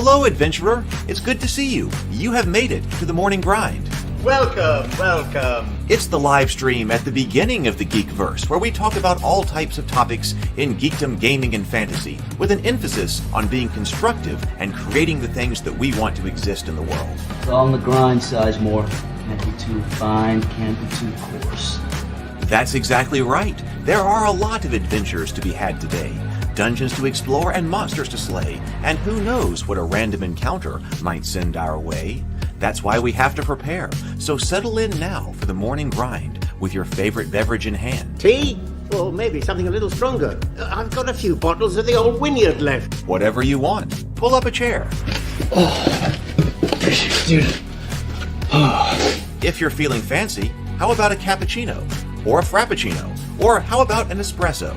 Hello, adventurer. It's good to see you. You have made it to the morning grind. Welcome, welcome. It's the live stream at the beginning of the Geekverse, where we talk about all types of topics in geekdom, gaming, and fantasy, with an emphasis on being constructive and creating the things that we want to exist in the world. It's all on the grind, Sizemore. Can't be too fine, can't be too coarse. That's exactly right. There are a lot of adventures to be had today. Dungeons to explore and monsters to slay, and who knows what a random encounter might send our way. That's why we have to prepare, so settle in now for the morning grind with your favorite beverage in hand. Tea? Or maybe something a little stronger. I've got a few bottles of the old Wynyard left. Whatever you want. Pull up a chair. Dude. If you're feeling fancy, how about a cappuccino? Or a frappuccino? Or how about an espresso?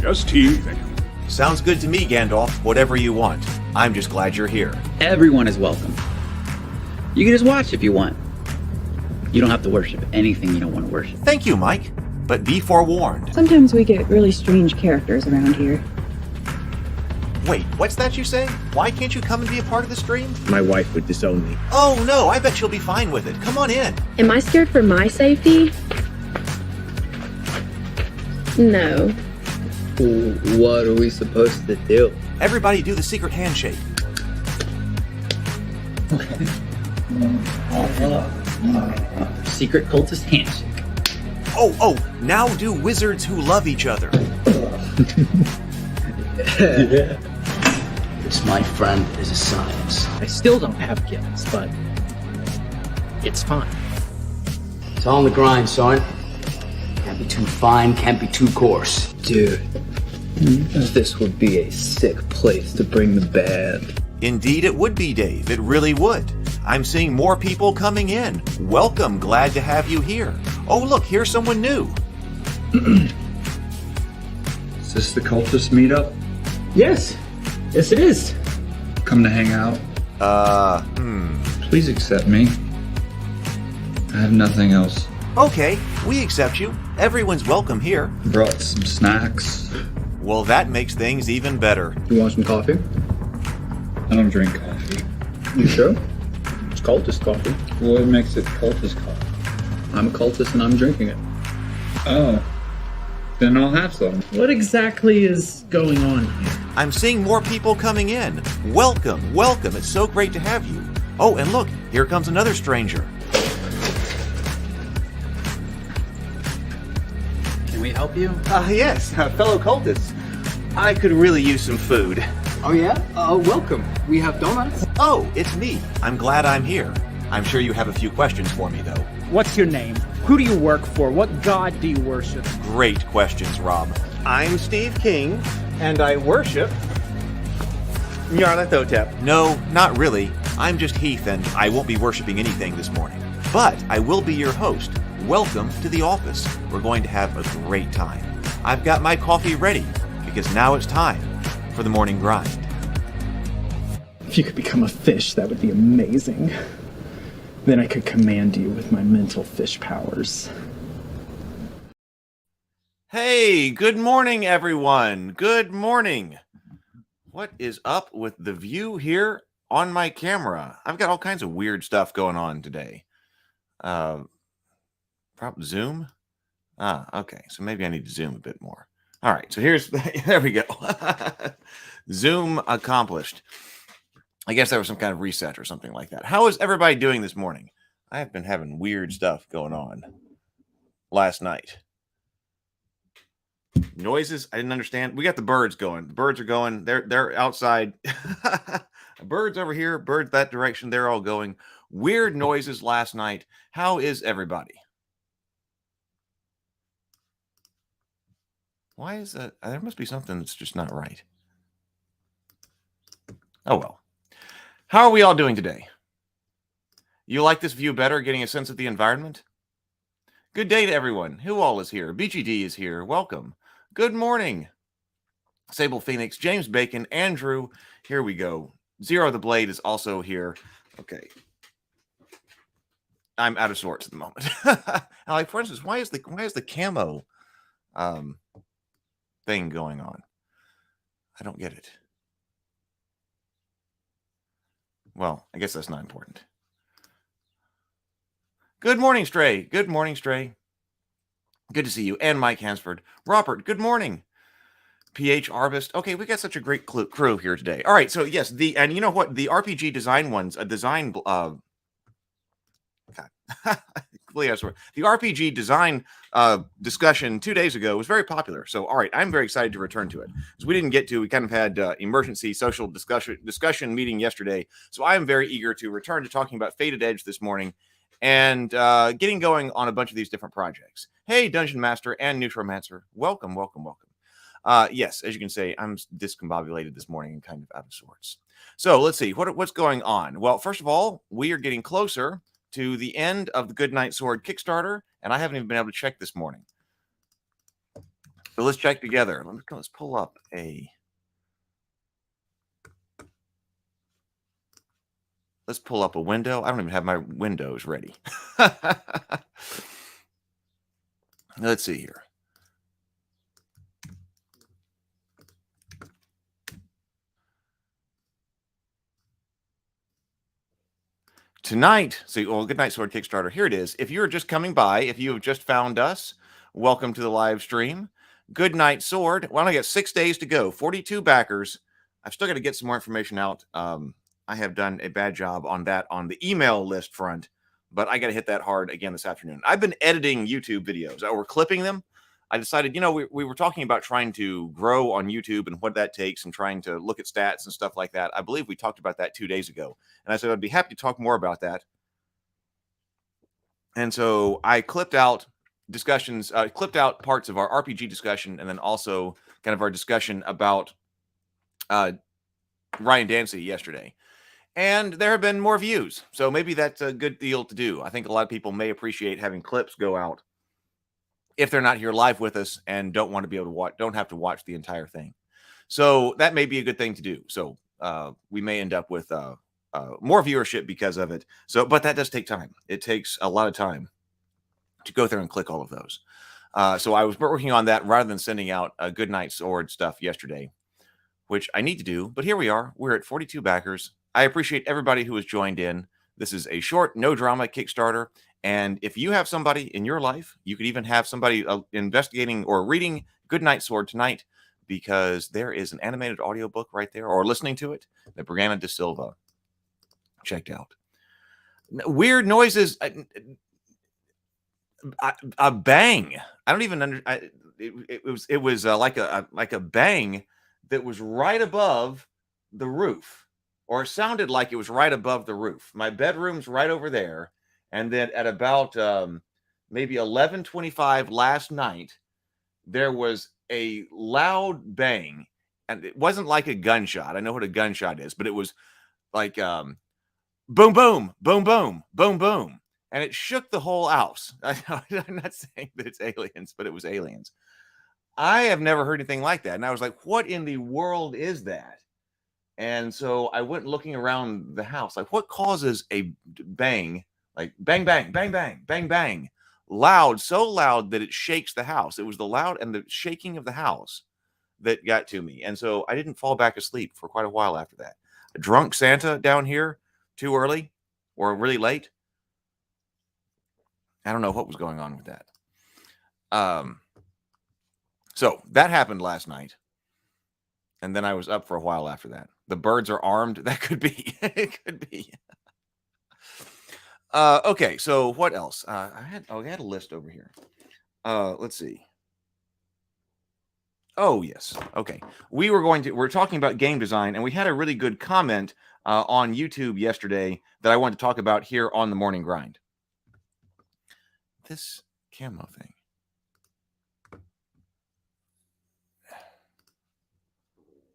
Just tea, thank you. Sounds good to me, Gandalf. Whatever you want. I'm just glad you're here. Everyone is welcome. You can just watch if you want. You don't have to worship anything you don't want to worship. Thank you, Mike. But be forewarned. Sometimes we get really strange characters around here. Wait, what's that you say? Why can't you come and be a part of the stream? My wife would disown me. Oh no, I bet you'll be fine with it. Come on in. Am I scared for my safety? No. What are we supposed to do? Everybody do the secret handshake. Secret cultist handshake. Oh, now do wizards who love each other. This, my friend, is a science. I still don't have kids, but it's fine. It's all on the grind, son. Can't be too fine, can't be too coarse. Dude, this would be a sick place to bring the band. Indeed it would be, Dave. It really would. I'm seeing more people coming in. Welcome. Glad to have you here. Oh, look, here's someone new. Is this the cultist meetup? Yes it is. Come to hang out? Please accept me. I have nothing else. Okay, we accept you. Everyone's welcome here. Brought some snacks. Well, that makes things even better. You want some coffee? I don't drink coffee. You sure? It's cultist coffee. What makes it cultist coffee? I'm a cultist and I'm drinking it. Oh. Then I'll have some. What exactly is going on here? I'm seeing more people coming in. Welcome. It's so great to have you. Oh, and look, here comes another stranger. Can we help you? Yes, fellow cultists. I could really use some food. Oh yeah? Welcome. We have donuts. Oh, it's me. I'm glad I'm here. I'm sure you have a few questions for me, though. What's your name? Who do you work for? What god do you worship? Great questions, Rob. I'm Steve King, and I worship Nyarlathotep. No, not really. I'm just Heath, and I won't be worshiping anything this morning. But I will be your host. Welcome to the office. We're going to have a great time. I've got my coffee ready, because now it's time for the morning grind. If you could become a fish, that would be amazing. Then I could command you with my mental fish powers. Hey, good morning, everyone. Good morning. What is up with the view here on my camera? I've got all kinds of weird stuff going on today. Zoom? Okay. So maybe I need to zoom a bit more. All right. So there we go. Zoom accomplished. I guess there was some kind of reset or something like that. How is everybody doing this morning? I have been having weird stuff going on last night. Noises I didn't understand. We got the birds going. The birds are going. They're outside. Birds over here, birds that direction. They're all going. Weird noises last night. How is everybody? Why is that? There must be something that's just not right. Oh, well. How are we all doing today? You like this view better, getting a sense of the environment? Good day to everyone. Who all is here? BGD is here. Welcome. Good morning. Sable Phoenix, James Bacon, Andrew. Here we go. Zero the Blade is also here. Okay. I'm out of sorts at the moment. Like, for instance, why is the camo thing going on? I don't get it. Well, I guess that's not important. Good morning, Stray. Good morning, Stray. Good to see you. And Mike Hansford. Robert, good morning. PH Arbist. Okay, we got such a great crew here today. All right, so yes, and you know what? The RPG design ones, the RPG design discussion 2 days ago was very popular. So, all right, I'm very excited to return to it because we kind of had emergency social discussion meeting yesterday. So I am very eager to return to talking about Fated Edge this morning and getting going on a bunch of these different projects. Hey, Dungeon Master and Neutromancer, welcome. Yes, as you can say, I'm discombobulated this morning and kind of out of sorts. So let's see what's going on. Well, first of all, we are getting closer to the end of the Goodnight Sword Kickstarter, and I haven't even been able to check this morning. So let's check together. Let's pull up a. Let's pull up a window. I don't even have my windows ready. Let's see here. Tonight, Goodnight Sword Kickstarter. Here it is. If you're just coming by, if you have just found us, welcome to the live stream. Goodnight Sword. Well, I got 6 days to go. 42 backers. I've still got to get some more information out. I have done a bad job on that on the email list front, but I got to hit that hard again this afternoon. I've been editing YouTube videos. We're clipping them. I decided, we were talking about trying to grow on YouTube and what that takes and trying to look at stats and stuff like that. I believe we talked about that 2 days ago. And I said, I'd be happy to talk more about that. And so I clipped out discussions, clipped out parts of our RPG discussion, and then also kind of our discussion about Ryan Dancy yesterday. And there have been more views. So maybe that's a good deal to do. I think a lot of people may appreciate having clips go out if they're not here live with us and don't want to be able to watch, don't have to watch the entire thing. So that may be a good thing to do. So we may end up with more viewership because of it. So, but that does take time. It takes a lot of time to go through and click all of those. So I was working on that rather than sending out a Goodnight Sword stuff yesterday, which I need to do. But here we are. We're at 42 backers. I appreciate everybody who has joined in. This is a short, no drama Kickstarter. And if you have somebody in your life, you could even have somebody investigating or reading Goodnight Sword tonight, because there is an animated audiobook right there, or listening to it, that Brianna De Silva checked out. Weird noises. A bang. I don't even it was like a bang that was right above the roof, or it sounded like it was right above the roof. My bedroom's right over there. And then at about maybe 11:25 last night, there was a loud bang. And it wasn't like a gunshot. I know what a gunshot is, but it was like boom, boom, boom, boom, boom, boom. And it shook the whole house. I'm not saying that it's aliens, but it was aliens. I have never heard anything like that. And I was like, what in the world is that? And so I went looking around the house, like, what causes a bang? Like bang, bang, bang, bang, bang, bang, loud, so loud that it shakes the house. It was the loud and the shaking of the house that got to me. And so I didn't fall back asleep for quite a while after that. A drunk Santa down here too early or really late. I don't know what was going on with that. So that happened last night. And then I was up for a while after that. The birds are armed. That could be. It could be. Okay, so what else? I had a list over here. Let's see. Oh, yes. Okay. We're talking about game design, and we had a really good comment on YouTube yesterday that I wanted to talk about here on the Morning Grind. This camo thing.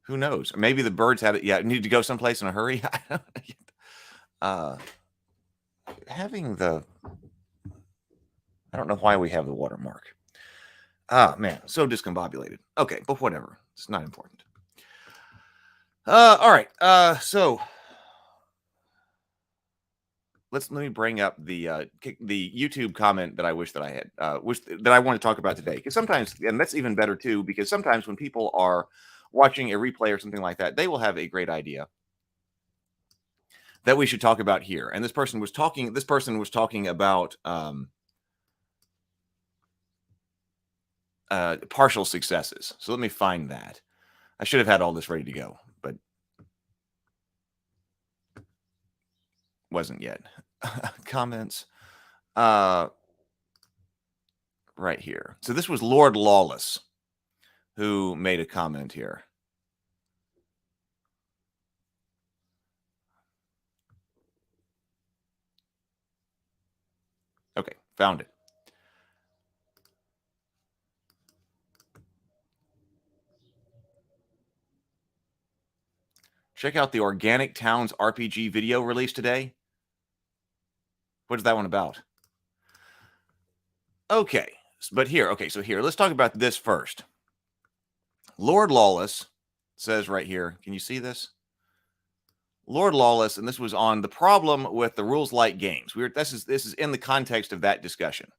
Who knows? Maybe the birds had it. Yeah, need to go someplace in a hurry. Having the, I don't know why we have the watermark. Ah, man, so discombobulated. Okay, but whatever. It's not important. All right. So let me bring up the YouTube comment that I wish that I had, that I want to talk about today. Because sometimes, and that's even better too, because sometimes when people are watching a replay or something like that, they will have a great idea. that we should talk about here. And this person was talking about partial successes. So let me find that. I should have had all this ready to go, but wasn't yet. Comments right here. So this was Lord Lawless who made a comment here. Okay, found it. Check out the Organic Towns RPG video released today. What is that one about? Okay, but here, let's talk about this first. Lord Lawless says right here, can you see this? Lord Lawless, and this was on the problem with the rules light games. This is in the context of that discussion.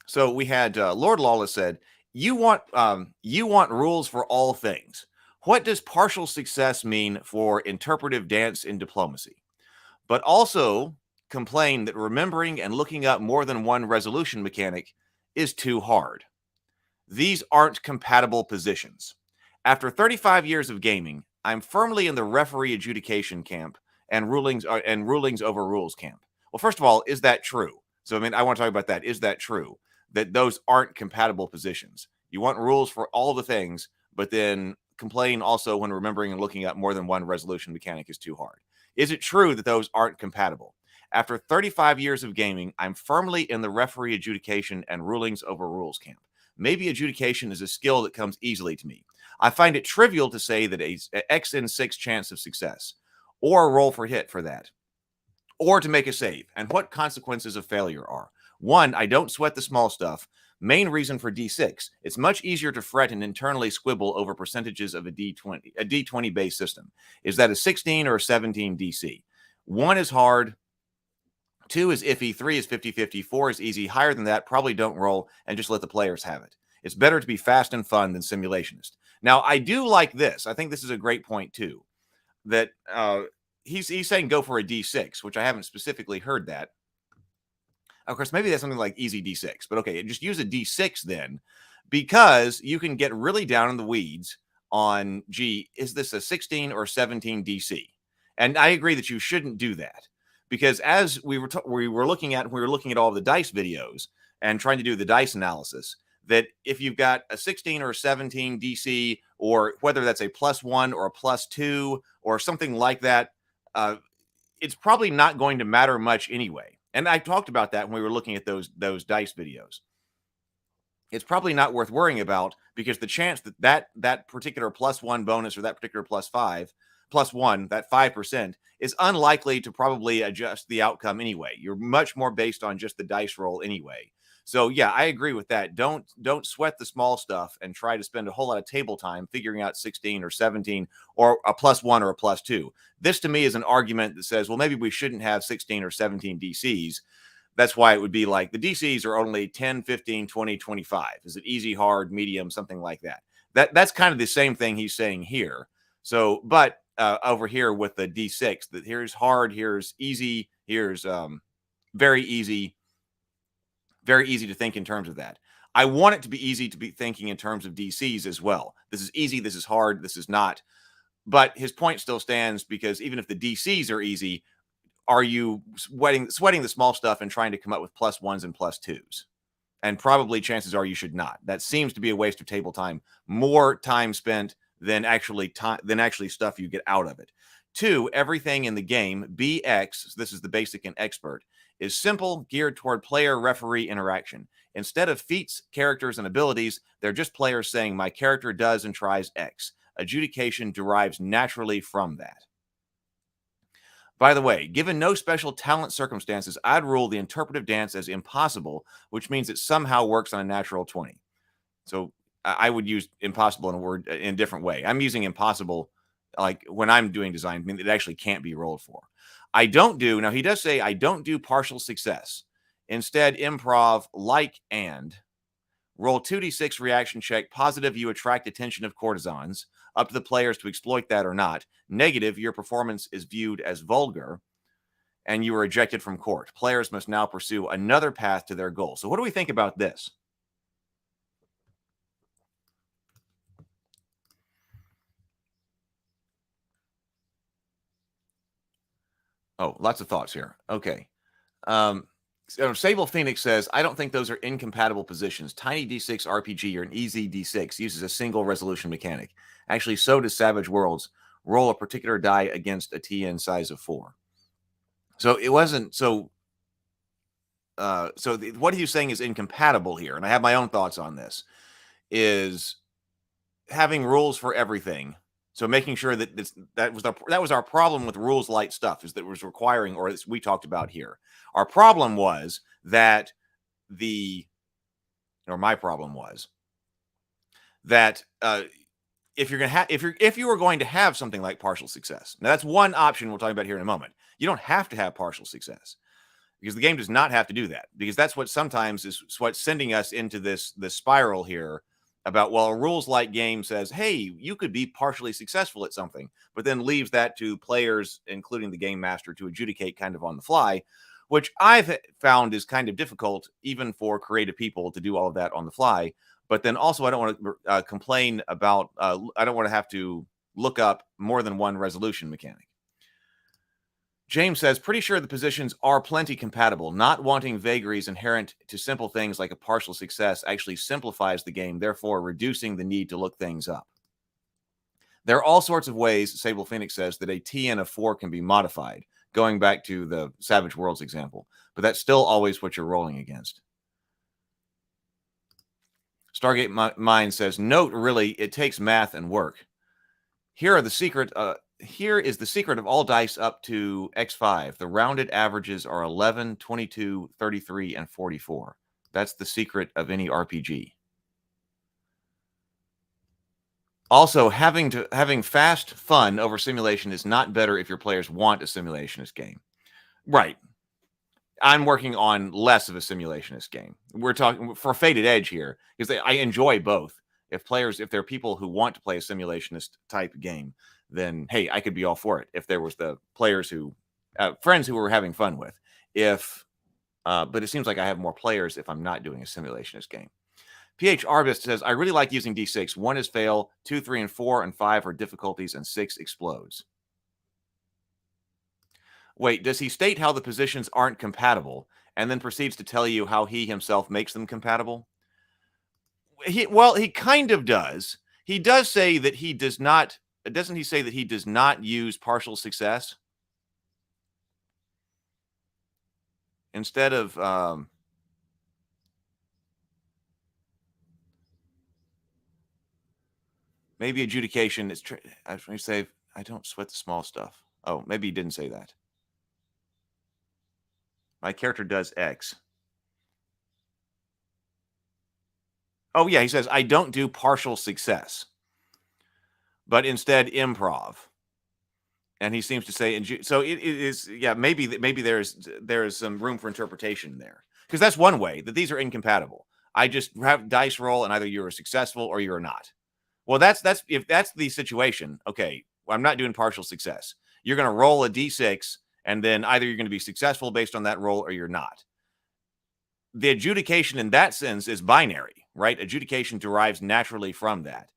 So we had Lord Lawless said, you want rules for all things. What does partial success mean for interpretive dance in diplomacy? But also complain that remembering and looking up more than one resolution mechanic is too hard. These aren't compatible positions. After 35 years of gaming, I'm firmly in the referee adjudication camp and rulings over rules camp. Well, first of all, is that true? So, I mean, I want to talk about that. Is that true? That those aren't compatible positions. You want rules for all the things, but then complain also when remembering and looking up more than one resolution mechanic is too hard. Is it true that those aren't compatible? After 35 years of gaming, I'm firmly in the referee adjudication and rulings over rules camp. Maybe adjudication is a skill that comes easily to me. I find it trivial to say that a X in 6 chance of success, or roll for hit for that, or to make a save, and what consequences of failure are. 1, I don't sweat the small stuff. Main reason for D6, it's much easier to fret and internally squibble over percentages of a D20 based system. Is that a 16 or a 17 DC? 1 is hard, 2 is iffy, 3 is 50-50, 4 is easy. Higher than that, probably don't roll and just let the players have it. It's better to be fast and fun than simulationist. Now, I do like this. I think this is a great point, too, that he's saying go for a D6, which I haven't specifically heard that. Of course, maybe that's something like easy D6, but okay, just use a D6 then, because you can get really down in the weeds on, gee, is this a 16 or 17 DC? And I agree that you shouldn't do that, because as we were looking at all the dice videos and trying to do the dice analysis, that if you've got a 16 or a 17 DC, or whether that's a +1 or a +2 or something like that, it's probably not going to matter much anyway. And I talked about that when we were looking at those dice videos. It's probably not worth worrying about, because the chance that particular +1 bonus or that particular +1, that 5%, is unlikely to probably adjust the outcome anyway. You're much more based on just the dice roll anyway. So yeah, I agree with that. Don't sweat the small stuff and try to spend a whole lot of table time figuring out 16 or 17 or a +1 or a +2. This to me is an argument that says, well, maybe we shouldn't have 16 or 17 DCs. That's why it would be like the DCs are only 10, 15, 20, 25. Is it easy, hard, medium, something like that? That's kind of the same thing he's saying here. So, but over here with the D6, that here's hard, here's easy, here's very easy to think in terms of that. I want it to be easy to be thinking in terms of DCs as well. This is easy, this is hard, this is not. But his point still stands, because even if the DCs are easy, are you sweating the small stuff and trying to come up with +1s and +2s? And probably chances are you should not. That seems to be a waste of table time. More time spent than actually stuff you get out of it. 2, everything in the game, BX, this is the basic and expert, is simple, geared toward player-referee interaction. Instead of feats, characters, and abilities, they're just players saying, my character does and tries X. Adjudication derives naturally from that. By the way, given no special talent circumstances, I'd rule the interpretive dance as impossible, which means it somehow works on a natural 20. So I would use impossible in a different way. I'm using impossible like when I'm doing design, I mean, it actually can't be rolled for. He does say I don't do partial success. Instead, improv like and Roll 2d6 reaction check. Positive, you attract attention of courtesans. Up to the players to exploit that or not. Negative, your performance is viewed as vulgar, and you are ejected from court. Players must now pursue another path to their goal. So what do we think about this? Oh, lots of thoughts here. Okay. So Sable Phoenix says, I don't think those are incompatible positions. Tiny D6 RPG or an easy D6 uses a single resolution mechanic. Actually, so does Savage Worlds. Roll a particular die against a TN size of 4. So it wasn't so. What he's saying is incompatible here, and I have my own thoughts on this. Is having rules for everything. So making sure that that was our problem with rules light stuff, is that it was requiring, or as we talked about here. Our problem was that my problem was that if you were going to have something like partial success, now that's one option we'll talk about here in a moment. You don't have to have partial success, because the game does not have to do that, because that's what sometimes is what's sending us into this spiral here about, well, a rules light game says, hey, you could be partially successful at something, but then leaves that to players, including the game master, to adjudicate kind of on the fly, which I've found is kind of difficult even for creative people to do all of that on the fly. But then also, I don't want to complain about, I don't want to have to look up more than one resolution mechanic. James says, pretty sure the positions are plenty compatible. Not wanting vagaries inherent to simple things like a partial success actually simplifies the game, therefore reducing the need to look things up. There are all sorts of ways, Sable Phoenix says, that a TN of 4 can be modified, going back to the Savage Worlds example, but that's still always what you're rolling against. Stargate Mind says, note, really, it takes math and work. Here is the secret of all dice up to X5. The rounded averages are 11, 22, 33, and 44. That's the secret of any RPG. Also, having fast fun over simulation is not better if your players want a simulationist game. Right. I'm working on less of a simulationist game. We're talking for Faded Edge here, because I enjoy both. If there are people who want to play a simulationist type game, then hey, I could be all for it. If there was the players friends who were having fun with, but it seems like I have more players if I'm not doing a simulationist game. PH Arbist says, I really like using D6. 1 is fail, 2, 3, and 4, and 5 are difficulties, and 6 explodes. Wait, does he state how the positions aren't compatible and then proceeds to tell you how he himself makes them compatible? He kind of does. He does say that he does not. Doesn't he say that he does not use partial success? Instead of maybe adjudication is. I say I don't sweat the small stuff. Oh, maybe he didn't say that. My character does X. Oh, yeah, he says, I don't do partial success, but instead improv. And he seems to say, so it is, yeah, maybe there is some room for interpretation there. Because that's one way, that these are incompatible. I just have dice roll, and either you're successful or you're not. Well, if that's the situation, okay, I'm not doing partial success. You're going to roll a D6, and then either you're going to be successful based on that roll or you're not. The adjudication in that sense is binary, right? Adjudication derives naturally from that.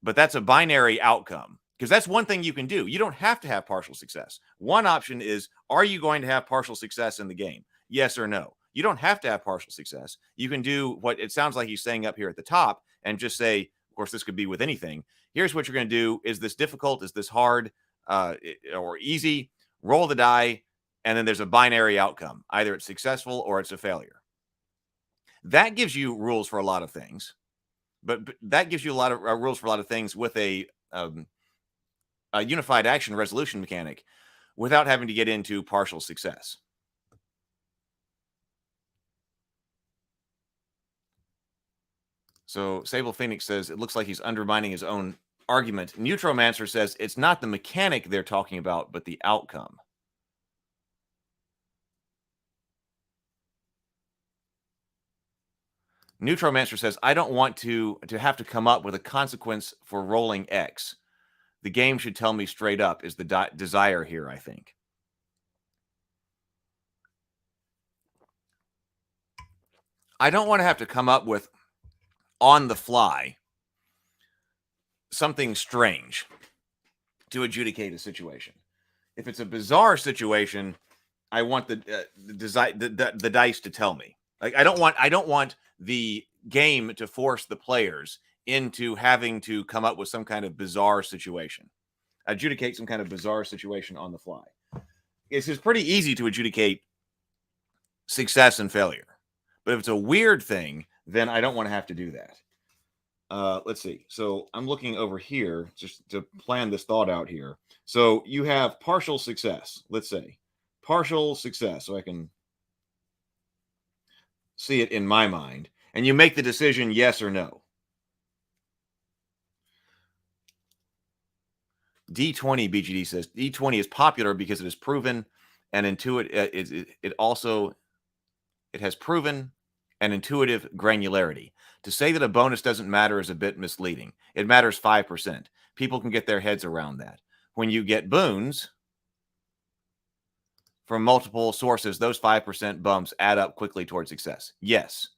But that's a binary outcome, because that's one thing you can do. You don't have to have partial success. One option is, are you going to have partial success in the game? Yes or no. You don't have to have partial success. You can do what it sounds like he's saying up here at the top and just say, of course, this could be with anything. Here's what you're going to do. Is this difficult? Is this hard or easy? Roll the die, and then there's a binary outcome. Either it's successful or it's a failure. That gives you rules for a lot of things, but that gives you a lot of rules for a lot of things with a unified action resolution mechanic without having to get into partial success. So Sable Phoenix says, it looks like he's undermining his own argument. Neutromancer says, it's not the mechanic they're talking about, but the outcome. Neutromancer says, I don't want to have to come up with a consequence for rolling X. The game should tell me straight up is the desire here, I think. I don't want to have to come up with, on the fly, something strange to adjudicate a situation. If it's a bizarre situation, I want the dice to tell me. Like I don't want the game to force the players into having to come up with some kind of bizarre situation, adjudicate some kind of bizarre situation on the fly. It's pretty easy to adjudicate success and failure, but if it's a weird thing, then I don't want to have to do that. Let's see. So I'm looking over here just to plan this thought out here. So you have partial success. Let's say partial success, so I can see it in my mind. And you make the decision yes or no. D20 BGD says D20 is popular because it is proven and intuitive. It has proven and intuitive granularity. To say that a bonus doesn't matter is a bit misleading. It matters 5%. People can get their heads around that. When you get boons from multiple sources, those 5% bumps add up quickly towards success. Yes.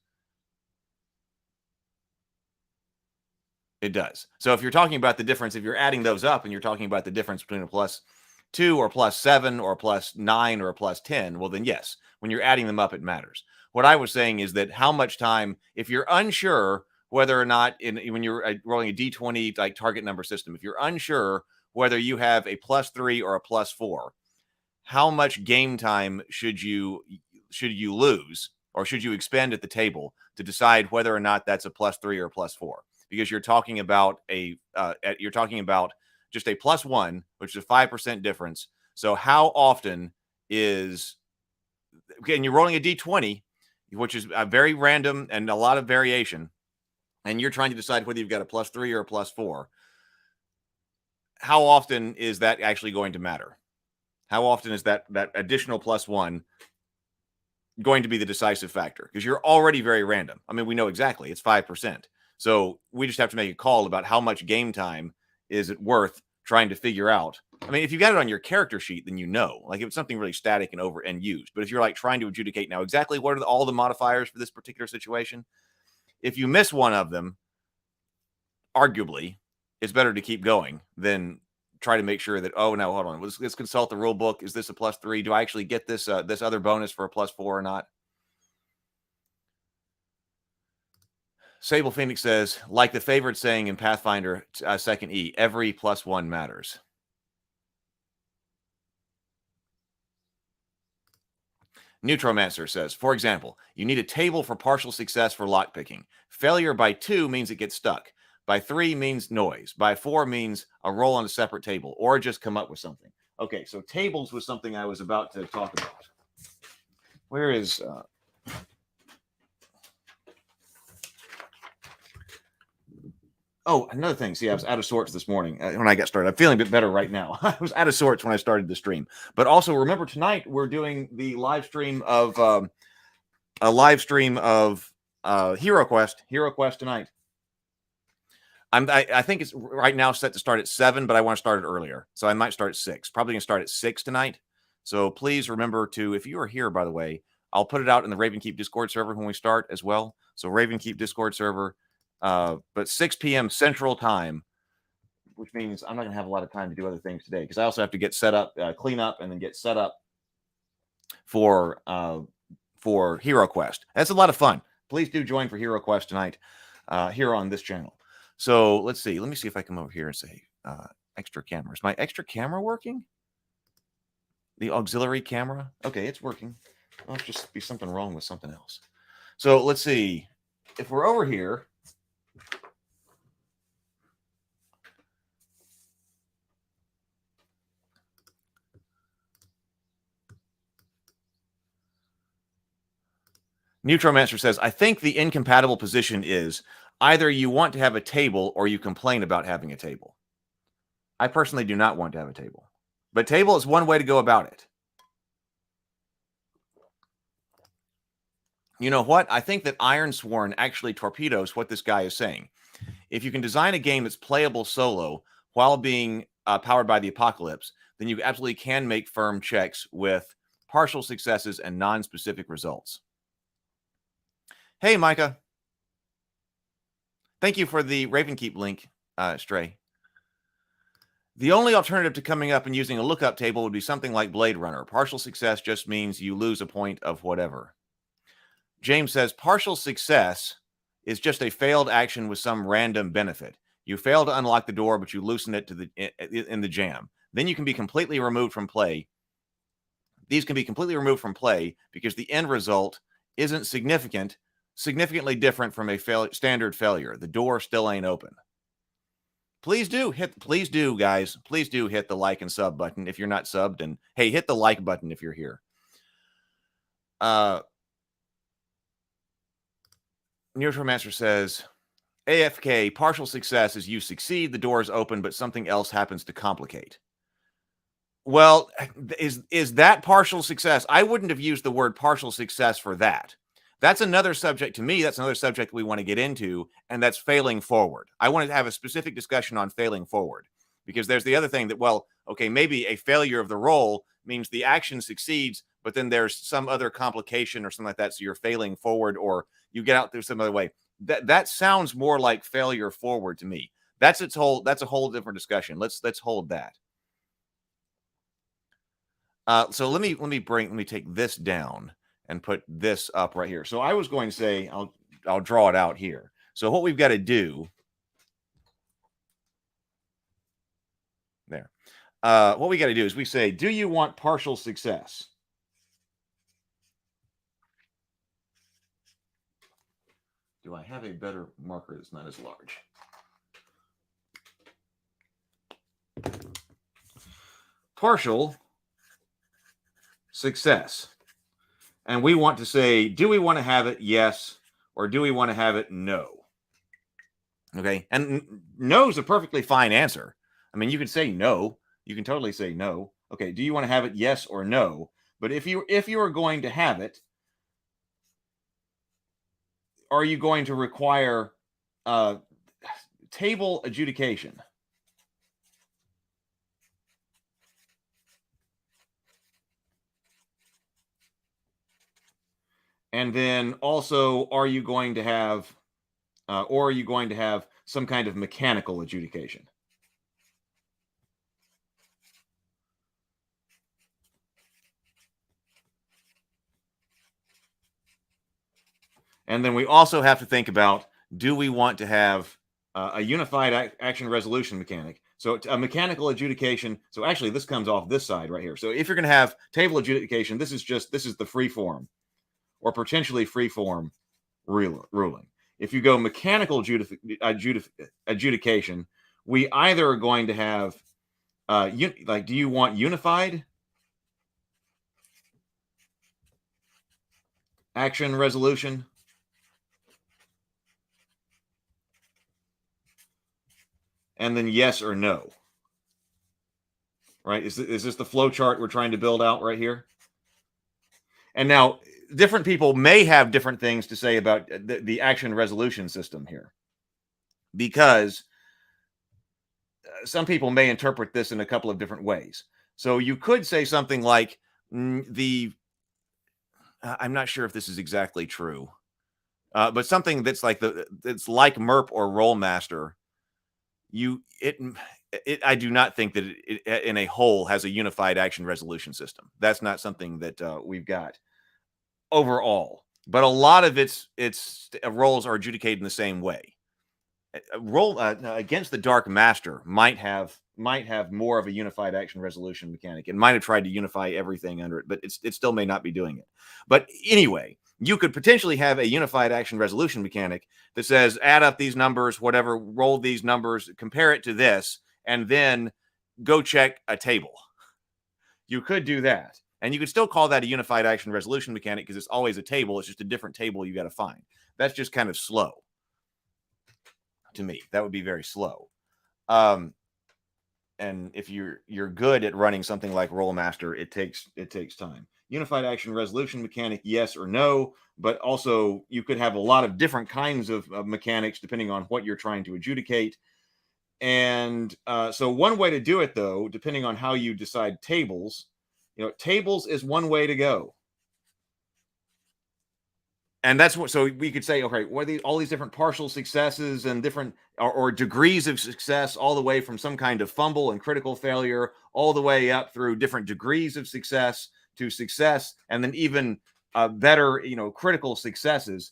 It does. So if you're talking about the difference, if you're adding those up and you're talking about the difference between a +2 or +7 or +9 or a +10, well, then yes, when you're adding them up, it matters. What I was saying is that how much time, if you're unsure whether or not, when you're rolling a D20 like target number system, if you're unsure whether you have a +3 or a +4, how much game time should you lose or should you expend at the table to decide whether or not that's a +3 or a +4? Because you're talking about just a +1, which is a 5% difference. So how often is, okay, and you're rolling a D20, which is very random and a lot of variation, and you're trying to decide whether you've got a +3 or a +4. How often is that actually going to matter? How often is that additional +1 going to be the decisive factor? Because you're already very random. I mean, we know exactly it's 5%. So we just have to make a call about how much game time is it worth trying to figure out. I mean, if you got it on your character sheet, then you know. Like if it's something really static and used. But if you're like trying to adjudicate now exactly what are all the modifiers for this particular situation, if you miss one of them, arguably, it's better to keep going than try to make sure that, oh, no, hold on. Let's consult the rule book. Is this a +3? Do I actually get this this other bonus for a +4 or not? Sable Phoenix says, like the favorite saying in Pathfinder 2nd E, every +1 matters. Neutromancer says, for example, you need a table for partial success for lockpicking. Failure by 2 means it gets stuck. By 3 means noise. By 4 means a roll on a separate table or just come up with something. Okay, so tables was something I was about to talk about. Where is... Oh, another thing. See, I was out of sorts this morning when I got started. I'm feeling a bit better right now. I was out of sorts when I started the stream. But also, remember, tonight we're doing the live stream of Hero Quest. Hero Quest tonight. I think it's right now set to start at 7, but I want to start it earlier. So I might start at 6. Probably going to start at 6 tonight. So please remember to, if you are here, by the way, I'll put it out in the Ravenkeep Discord server when we start as well. So Ravenkeep Discord server. But 6 p.m. Central Time, which means I'm not going to have a lot of time to do other things today because I also have to get set up, clean up, and then get set up for Hero Quest. That's a lot of fun. Please do join for Hero Quest tonight here on this channel. So let's see. Let me see if I come over here and say extra camera. Is my extra camera working? The auxiliary camera? Okay, it's working. Must just be something wrong with something else. So let's see. If we're over here... Neutromancer says, I think the incompatible position is either you want to have a table or you complain about having a table. I personally do not want to have a table. But table is one way to go about it. You know what? I think that Ironsworn actually torpedoes what this guy is saying. If you can design a game that's playable solo while being powered by the apocalypse, then you absolutely can make firm checks with partial successes and non-specific results. Hey, Micah. Thank you for the Ravenkeep link, Stray. The only alternative to coming up and using a lookup table would be something like Blade Runner. Partial success just means you lose a point of whatever. James says partial success is just a failed action with some random benefit. You fail to unlock the door, but you loosen it in the jam. Then you can be completely removed from play. These can be completely removed from play because the end result isn't significantly different from a standard failure. The door still ain't open. Please do, guys. Please do hit the like and sub button if you're not subbed. And hey, hit the like button if you're here. Neuromancer says, AFK, partial success is you succeed, the door is open, but something else happens to complicate. Well, is that partial success? I wouldn't have used the word partial success for that. That's another subject to me. That's another subject we want to get into, and that's failing forward. I want to have a specific discussion on failing forward because there's the other thing that, well, okay, maybe a failure of the roll means the action succeeds, but then there's some other complication or something like that. So you're failing forward or you get out through some other way. That sounds more like failure forward to me. That's a whole different discussion. Let's hold that. So let me take this down and put this up right here. So I was going to say, I'll draw it out here. So what we've got to do there, what we got to do is we say, do you want partial success? Do I have a better marker that's not as large? Partial success. And we want to say, do we want to have it yes, or do we want to have it no? Okay. And no is a perfectly fine answer. I mean, you could say no. You can totally say no. Okay. Do you want to have it yes or no? But if you are going to have it, are you going to require table adjudication? And then also, are you going to have some kind of mechanical adjudication? And then we also have to think about, do we want to have a unified action resolution mechanic? So a mechanical adjudication. So actually, this comes off this side right here. So if you're going to have table adjudication, this is the free form or potentially free form ruling. If you go mechanical adjudication, we either are going to have, do you want unified action resolution? And then yes or no. Right? Is this the flow chart we're trying to build out right here? And now, different people may have different things to say about the action resolution system here, because some people may interpret this in a couple of different ways. So you could say something like I'm not sure if this is exactly true, but something that's like it's like MERP or Rollmaster. I do not think that it in a whole has a unified action resolution system. That's not something that we've got overall, but a lot of its roles are adjudicated in the same way. A roll against the Dark Master might have more of a unified action resolution mechanic. It might have tried to unify everything under it, but it still may not be doing it. But anyway, you could potentially have a unified action resolution mechanic that says, add up these numbers, whatever, roll these numbers, compare it to this, and then go check a table. You could do that. And you could still call that a unified action resolution mechanic because it's always a table. It's just a different table you got to find. That's just kind of slow to me. That would be very slow. And if you're good at running something like Rollmaster, it takes time. unified action resolution mechanic, yes or no, but also you could have a lot of different kinds of mechanics depending on what you're trying to adjudicate. And so one way to do it, though, depending on how you decide tables, tables is one way to go. And that's what, so we could say, okay, what are these, all these different partial successes and different or degrees of success, all the way from some kind of fumble and critical failure, all the way up through different degrees of success to success, and then even better, critical successes.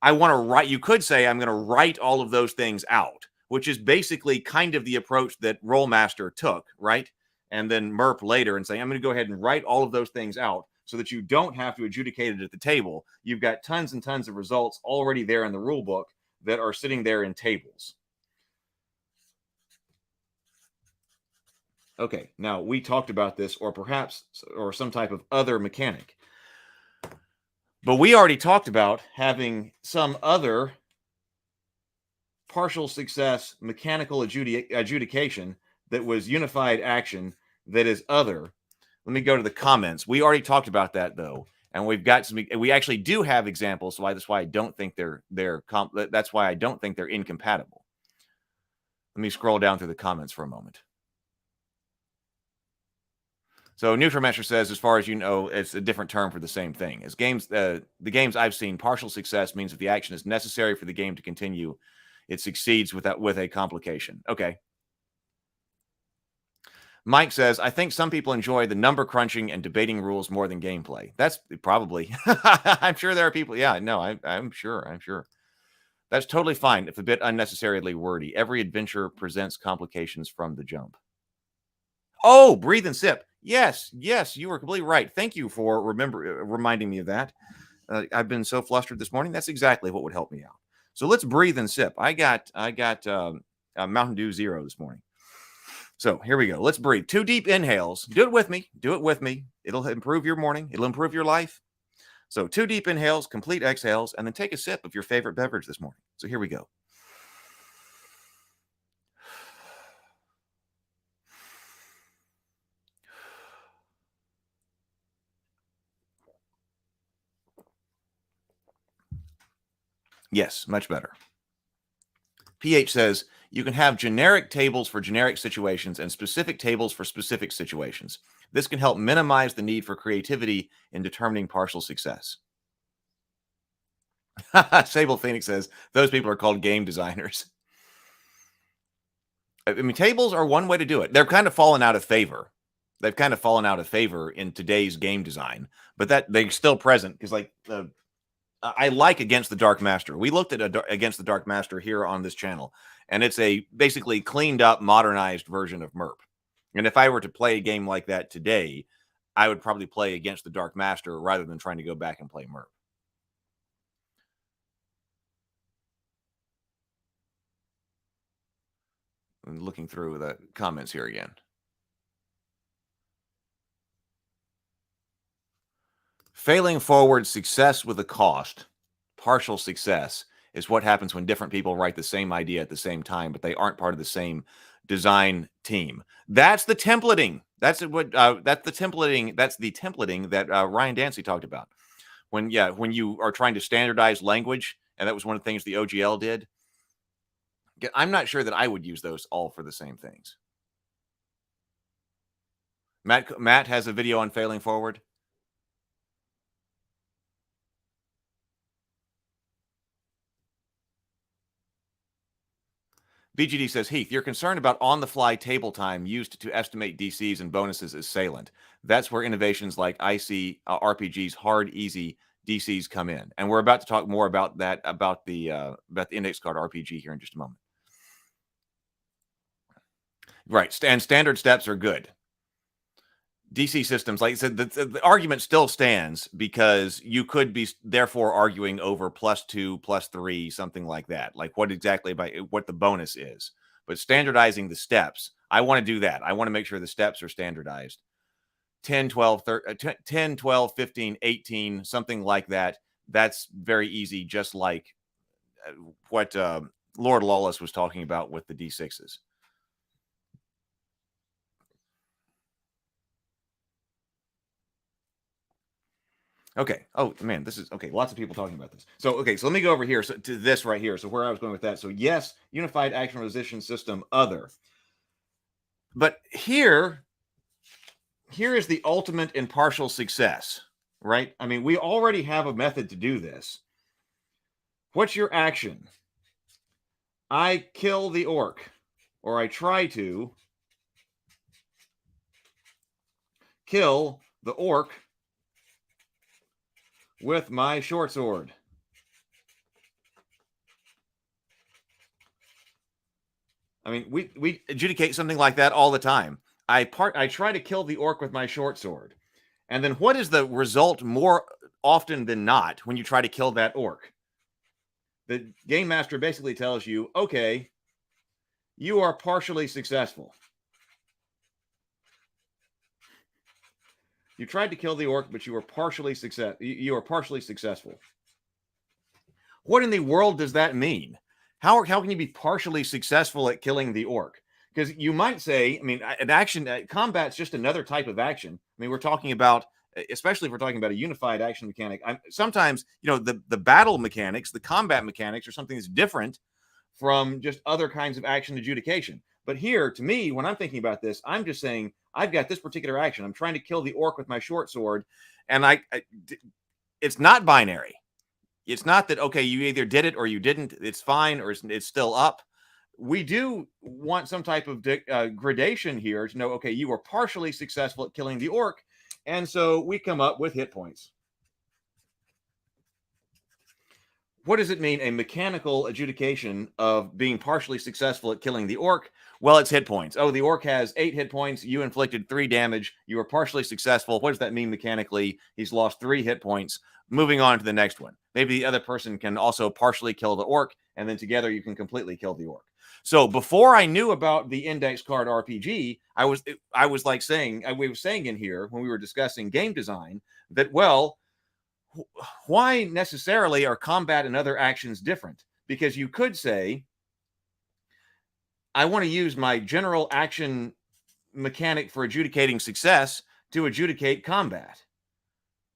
I want to write, you could say, I'm going to write all of those things out, which is basically kind of the approach that Rollmaster took, right? And then MERP later, and say, I'm going to go ahead and write all of those things out, so that you don't have to adjudicate it at the table. You've got tons and tons of results already there in the rule book that are sitting there in tables. Okay, now we talked about this, or perhaps, or some type of other mechanic. But we already talked about having some other partial success mechanical adjudication that was unified action that is other. Let me go to the comments. We already talked about that, though, and we've got some. We actually do have examples. So that's why I don't think that's why I don't think they're incompatible. Let me scroll down through the comments for a moment. So Neutromaster says, as far as you know, it's a different term for the same thing. As games, the games I've seen, partial success means that the action is necessary for the game to continue. It succeeds with a complication. Okay. Mike says, I think some people enjoy the number crunching and debating rules more than gameplay. That's probably. I'm sure there are people. Yeah, no, I'm sure. That's totally fine if a bit unnecessarily wordy. Every adventure presents complications from the jump. Oh, breathe and sip. Yes, you are completely right. Thank you for reminding me of that. I've been so flustered this morning. That's exactly what would help me out. So let's breathe and sip. I got Mountain Dew Zero this morning. So here we go. Let's breathe. 2 deep inhales. Do it with me. It'll improve your morning. It'll improve your life. So 2 deep inhales, complete exhales, and then take a sip of your favorite beverage this morning. So here we go. Yes, much better. PH says, you can have generic tables for generic situations and specific tables for specific situations. This can help minimize the need for creativity in determining partial success. Sable Phoenix says, those people are called game designers. I mean, tables are one way to do it. They're kind of fallen out of favor. They've kind of fallen out of favor in today's game design, but that they're still present because, like, I like Against the Dark Master. We looked at Against the Dark Master here on this channel, and it's a basically cleaned up, modernized version of MERP. And if I were to play a game like that today, I would probably play Against the Dark Master rather than trying to go back and play MERP. I'm looking through the comments here again. Failing forward, success with a cost, partial success, is what happens when different people write the same idea at the same time, but they aren't part of the same design team. That's the templating. That's the templating that Ryan Dancy talked about. When you are trying to standardize language, and that was one of the things the OGL did. I'm not sure that I would use those all for the same things. Matt has a video on failing forward. BGD says, Heath, you're concerned about on-the-fly table time used to estimate DCs and bonuses is salient. That's where innovations like IC RPG's hard, easy DCs come in. And we're about to talk more about that, about the index card RPG here in just a moment. Right, and standard steps are good. DC systems, like I said, the argument still stands because you could be therefore arguing over +2, +3, something like that. Like what the bonus is. But standardizing the steps, I want to do that. I want to make sure the steps are standardized. 10, 12, 15, 18, something like that. That's very easy, just like what Lord Lawless was talking about with the D6s. Okay. Oh man, this is okay. Lots of people talking about this. So okay, so let me go over here to this right here. So where I was going with that. So yes, unified action resolution system other. But here is the ultimate in partial success, right? I mean, we already have a method to do this. What's your action? I kill the orc, or I try to kill the orc with my short sword. I mean, we adjudicate something like that all the time. I try to kill the orc with my short sword. And then what is the result more often than not when you try to kill that orc? The game master basically tells you, okay, you are partially successful. You tried to kill the orc, but you were partially successful. What in the world does that mean? How can you be partially successful at killing the orc? Because you might say, I mean, an action combat's just another type of action. I mean, we're talking about, especially if we're talking about a unified action mechanic. Sometimes, the battle mechanics, the combat mechanics, are something that's different from just other kinds of action adjudication. But here, to me, when I'm thinking about this, I'm just saying I've got this particular action. I'm trying to kill the orc with my short sword, and it's not binary. It's not that, okay, you either did it or you didn't. It's fine, or it's still up. We do want some type of gradation here to know, okay, you were partially successful at killing the orc, and so we come up with hit points. What does it mean, a mechanical adjudication of being partially successful at killing the orc? Well, it's hit points. Oh, the orc has 8 hit points. You inflicted 3 damage. You were partially successful. What does that mean mechanically? He's lost 3 hit points. Moving on to the next one. Maybe the other person can also partially kill the orc, and then together you can completely kill the orc. So before I knew about the index card RPG, I was like saying, we were saying in here when we were discussing game design that, well, why necessarily are combat and other actions different? Because you could say, I want to use my general action mechanic for adjudicating success to adjudicate combat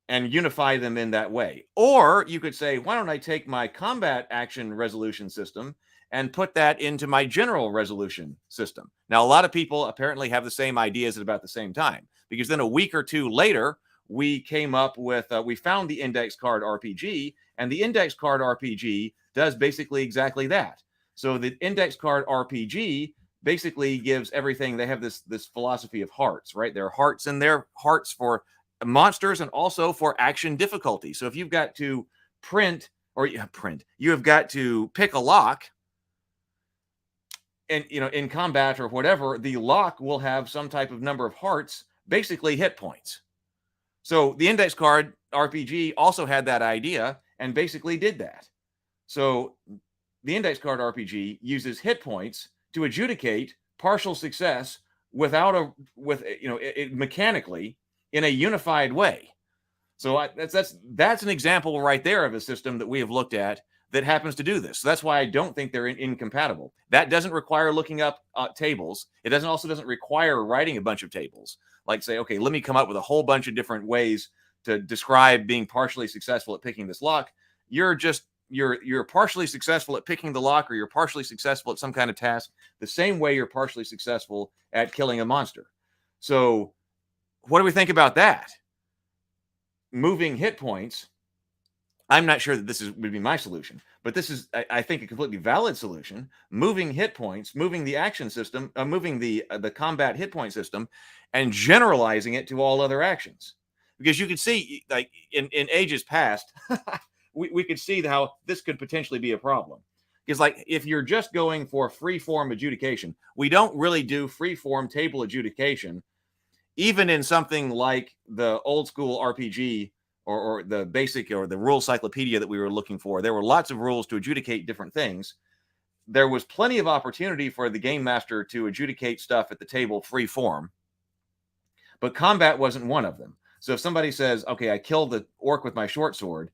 and unify them in that way. Or you could say, why don't I take my combat action resolution system and put that into my general resolution system? Now, a lot of people apparently have the same ideas at about the same time, because then a week or two later, we came up with, we found the index card RPG, and the index card RPG does basically exactly that. So the index card RPG basically gives everything. They have this philosophy of hearts, right? There are hearts in there, hearts for monsters and also for action difficulty. So if you've got to you have got to pick a lock, and in combat or whatever, the lock will have some type of number of hearts, basically hit points. So the index card RPG also had that idea and basically did that. So the index card RPG uses hit points to adjudicate partial success mechanically in a unified way. So that's an example right there of a system that we have looked at that happens to do this. So that's why I don't think they're incompatible. That doesn't require looking up tables. It doesn't require writing a bunch of tables. Like say, okay, let me come up with a whole bunch of different ways to describe being partially successful at picking this lock. You're partially successful at picking the lock, or you're partially successful at some kind of task the same way you're partially successful at killing a monster. So what do we think about that? Moving hit points. I'm not sure that would be my solution, but this is, I think, a completely valid solution. Moving hit points, moving the action system, moving the combat hit point system, and generalizing it to all other actions. Because you could see, like in ages past, we could see how this could potentially be a problem. Because like if you're just going for free-form adjudication, we don't really do free-form table adjudication, even in something like the old school RPG or the basic or the rule cyclopedia that we were looking for. There were lots of rules to adjudicate different things. There was plenty of opportunity for the game master to adjudicate stuff at the table free form, but combat wasn't one of them. So if somebody says, okay, I killed the orc with my short sword,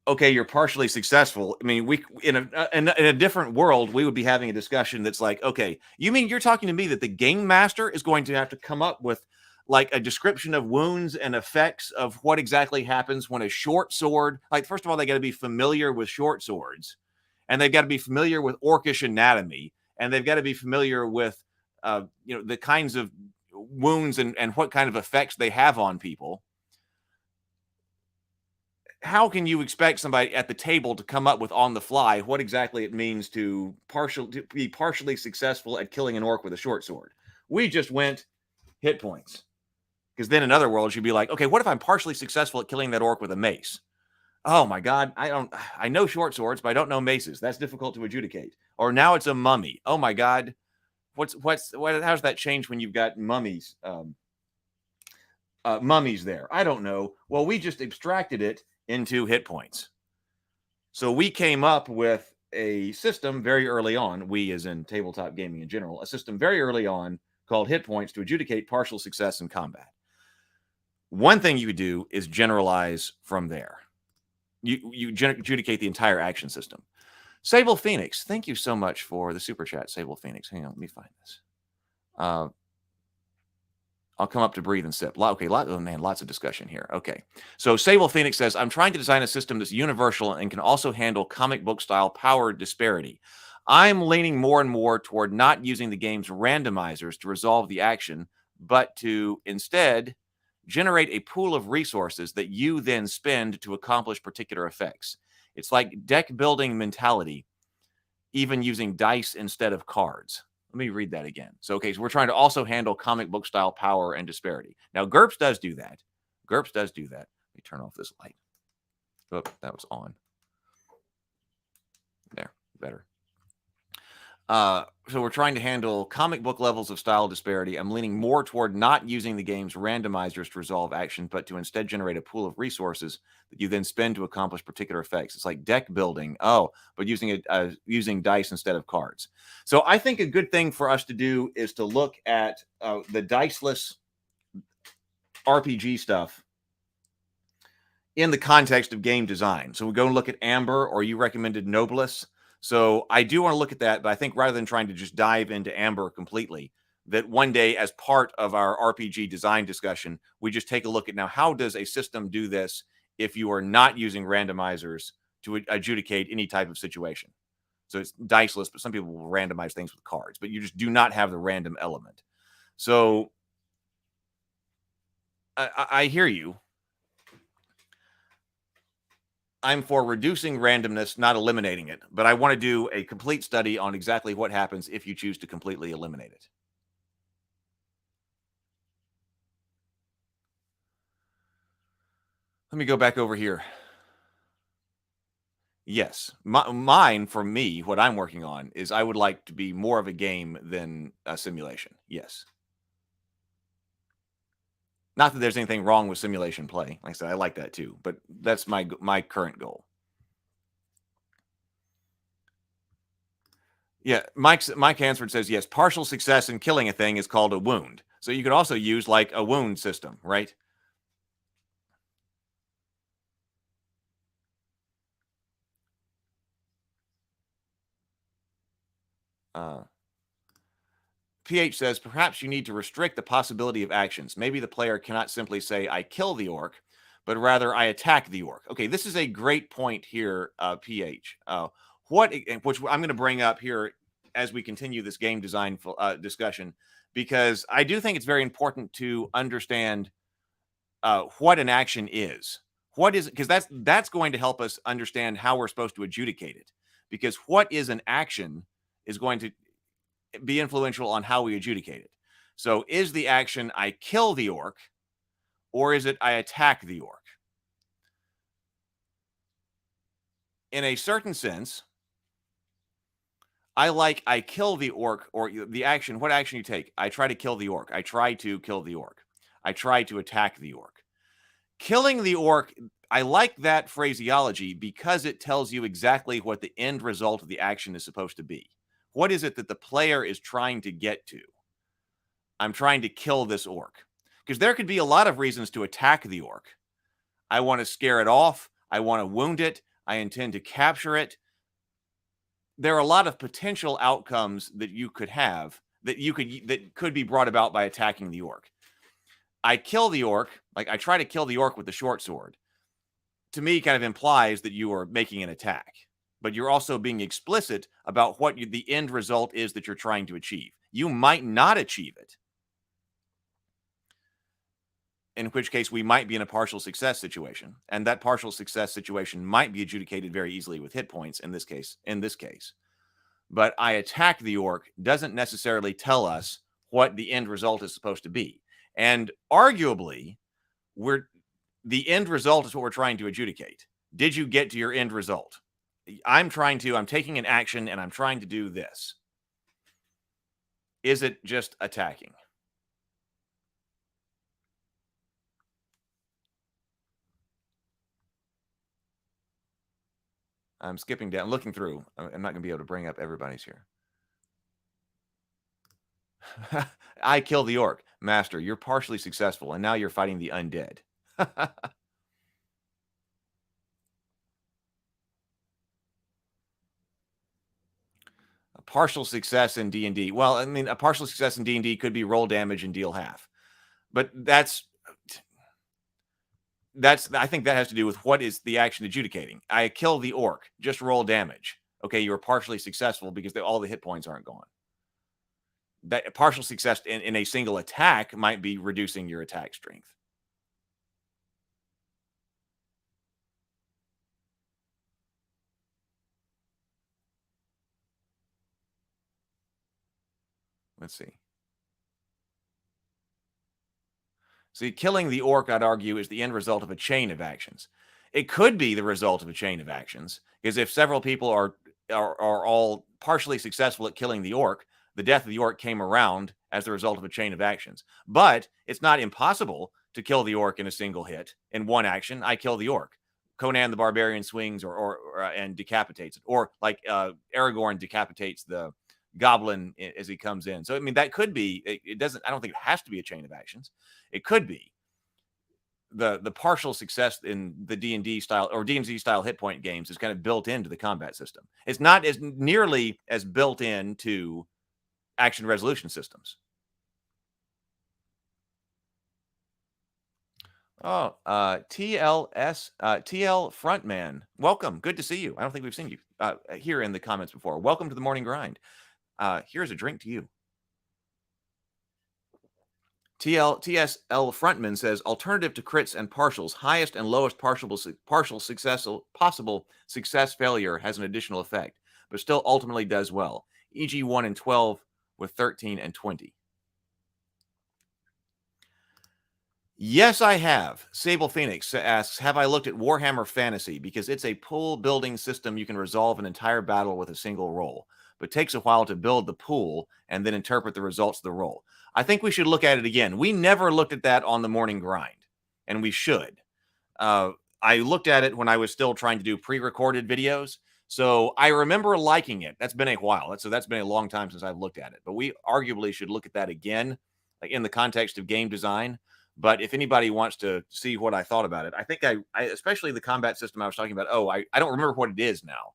okay, you're partially successful. I mean, in a different world, we would be having a discussion that's like, okay, you mean you're talking to me that the game master is going to have to come up with like a description of wounds and effects of what exactly happens when a short sword, like first of all, they got to be familiar with short swords, and they've got to be familiar with orcish anatomy, and they've got to be familiar with the kinds of wounds and what kind of effects they have on people. How can you expect somebody at the table to come up with on the fly what exactly it means to be partially successful at killing an orc with a short sword? We just went hit points. Because then in other worlds, you'd be like, okay, what if I'm partially successful at killing that orc with a mace? Oh my God, I know short swords, but I don't know maces. That's difficult to adjudicate. Or now it's a mummy. Oh my God, how's that change when you've got mummies? Mummies there. I don't know. Well, we just abstracted it into hit points. So we came up with a system very early on, we as in tabletop gaming in general, a system very early on called hit points to adjudicate partial success in combat. One thing you could do is generalize from there. You adjudicate the entire action system. Sable Phoenix, thank you so much for the super chat, Sable Phoenix. Hang on, let me find this. I'll come up to breathe and sip. Okay, lots of discussion here. Okay, so Sable Phoenix says, I'm trying to design a system that's universal and can also handle comic book style power disparity. I'm leaning more and more toward not using the game's randomizers to resolve the action, but to instead generate a pool of resources that you then spend to accomplish particular effects. It's like deck building mentality, even using dice instead of cards. Let me read that again. So we're trying to also handle comic book style power and disparity. Now, GURPS does do that. Let me turn off this light. Oh, that was on. There, better. So we're trying to handle comic book levels of style disparity. I'm leaning more toward not using the game's randomizers to resolve action, but to instead generate a pool of resources that you then spend to accomplish particular effects. It's like deck building. But using dice instead of cards. So I think a good thing for us to do is to look at the diceless RPG stuff in the context of game design. So we go and look at Amber, or you recommended Nobilis. So I do want to look at that, but I think rather than trying to just dive into Amber completely, that one day as part of our RPG design discussion, we just take a look at now, how does a system do this if you are not using randomizers to adjudicate any type of situation? So it's diceless, but some people will randomize things with cards, but you just do not have the random element. So I hear you. I'm for reducing randomness, not eliminating it, but I want to do a complete study on exactly what happens if you choose to completely eliminate it. Let me go back over here. Yes, mine, for me, what I'm working on is I would like to be more of a game than a simulation. Yes. Not that there's anything wrong with simulation play. Like I said, I like that too, but that's my current goal. Yeah, Mike Hansford says, yes, partial success in killing a thing is called a wound. So you could also use like a wound system, right? PH says, perhaps you need to restrict the possibility of actions. Maybe the player cannot simply say, I kill the orc, but rather I attack the orc. Okay, this is a great point here, PH. Which I'm going to bring up here as we continue this game design discussion, because I do think it's very important to understand what an action is. What is it? Because that's going to help us understand how we're supposed to adjudicate it. Because what is an action is going to be influential on how we adjudicate it. So is the action I kill the orc, or is it I attack the orc? In a certain sense, I kill the orc, or the action. What action you take? I try to kill the orc. I try to kill the orc. I try to attack the orc. Killing the orc, I like that phraseology because it tells you exactly what the end result of the action is supposed to be. What is it that the player is trying to get to? I'm trying to kill this orc. Because there could be a lot of reasons to attack the orc. I want to scare it off. I want to wound it. I intend to capture it. There are a lot of potential outcomes that you could have that could be brought about by attacking the orc. I kill the orc, like I try to kill the orc with the short sword, to me kind of implies that you are making an attack, but you're also being explicit about what the end result is that you're trying to achieve. You might not achieve it, in which case we might be in a partial success situation, and that partial success situation might be adjudicated very easily with hit points in this case. But I attack the orc doesn't necessarily tell us what the end result is supposed to be. And arguably, the end result is what we're trying to adjudicate. Did you get to your end result? I'm taking an action and I'm trying to do this. Is it just attacking? I'm skipping down, looking through. I'm not going to be able to bring up everybody's here. I kill the orc. Master, you're partially successful, and now you're fighting the undead. A partial success in D&D. Well, I mean, a partial success in D&D could be roll damage and deal half. But that's I think that has to do with what is the action adjudicating. I kill the orc, just roll damage. Okay, you were partially successful because all the hit points aren't gone. That partial success in a single attack might be reducing your attack strength. Let's see. See, killing the orc, I'd argue, is the end result of a chain of actions. It could be the result of a chain of actions, because if several people are all partially successful at killing the orc, the death of the orc came around as the result of a chain of actions. But it's not impossible to kill the orc in a single hit. In one action, I kill the orc. Conan the Barbarian swings and decapitates it. Or like Aragorn decapitates the goblin as he comes in. So, I mean, that could be, I don't think it has to be a chain of actions. It could be the partial success in the D&D style or D&D style hit point games is kind of built into the combat system. It's not as nearly as built into action resolution systems. Oh, TL Frontman, welcome. Good to see you. I don't think we've seen you here in the comments before. Welcome to the morning grind. Here's a drink to you. TSL Frontman says, alternative to crits and partials, highest and lowest partial success, possible success failure has an additional effect, but still ultimately does well. E.g. 1 and 12 with 13 and 20. Yes, I have. Sable Phoenix asks, have I looked at Warhammer Fantasy? Because it's a pool building system. You can resolve an entire battle with a single roll, but takes a while to build the pool and then interpret the results of the roll. I think we should look at it again. We never looked at that on the morning grind, and we should. I looked at it when I was still trying to do pre-recorded videos, so I remember liking it. That's been a while. So that's been a long time since I've looked at it, but we arguably should look at that again, like in the context of game design. But if anybody wants to see what I thought about it, I think I especially the combat system I was talking about. Oh, I don't remember what it is now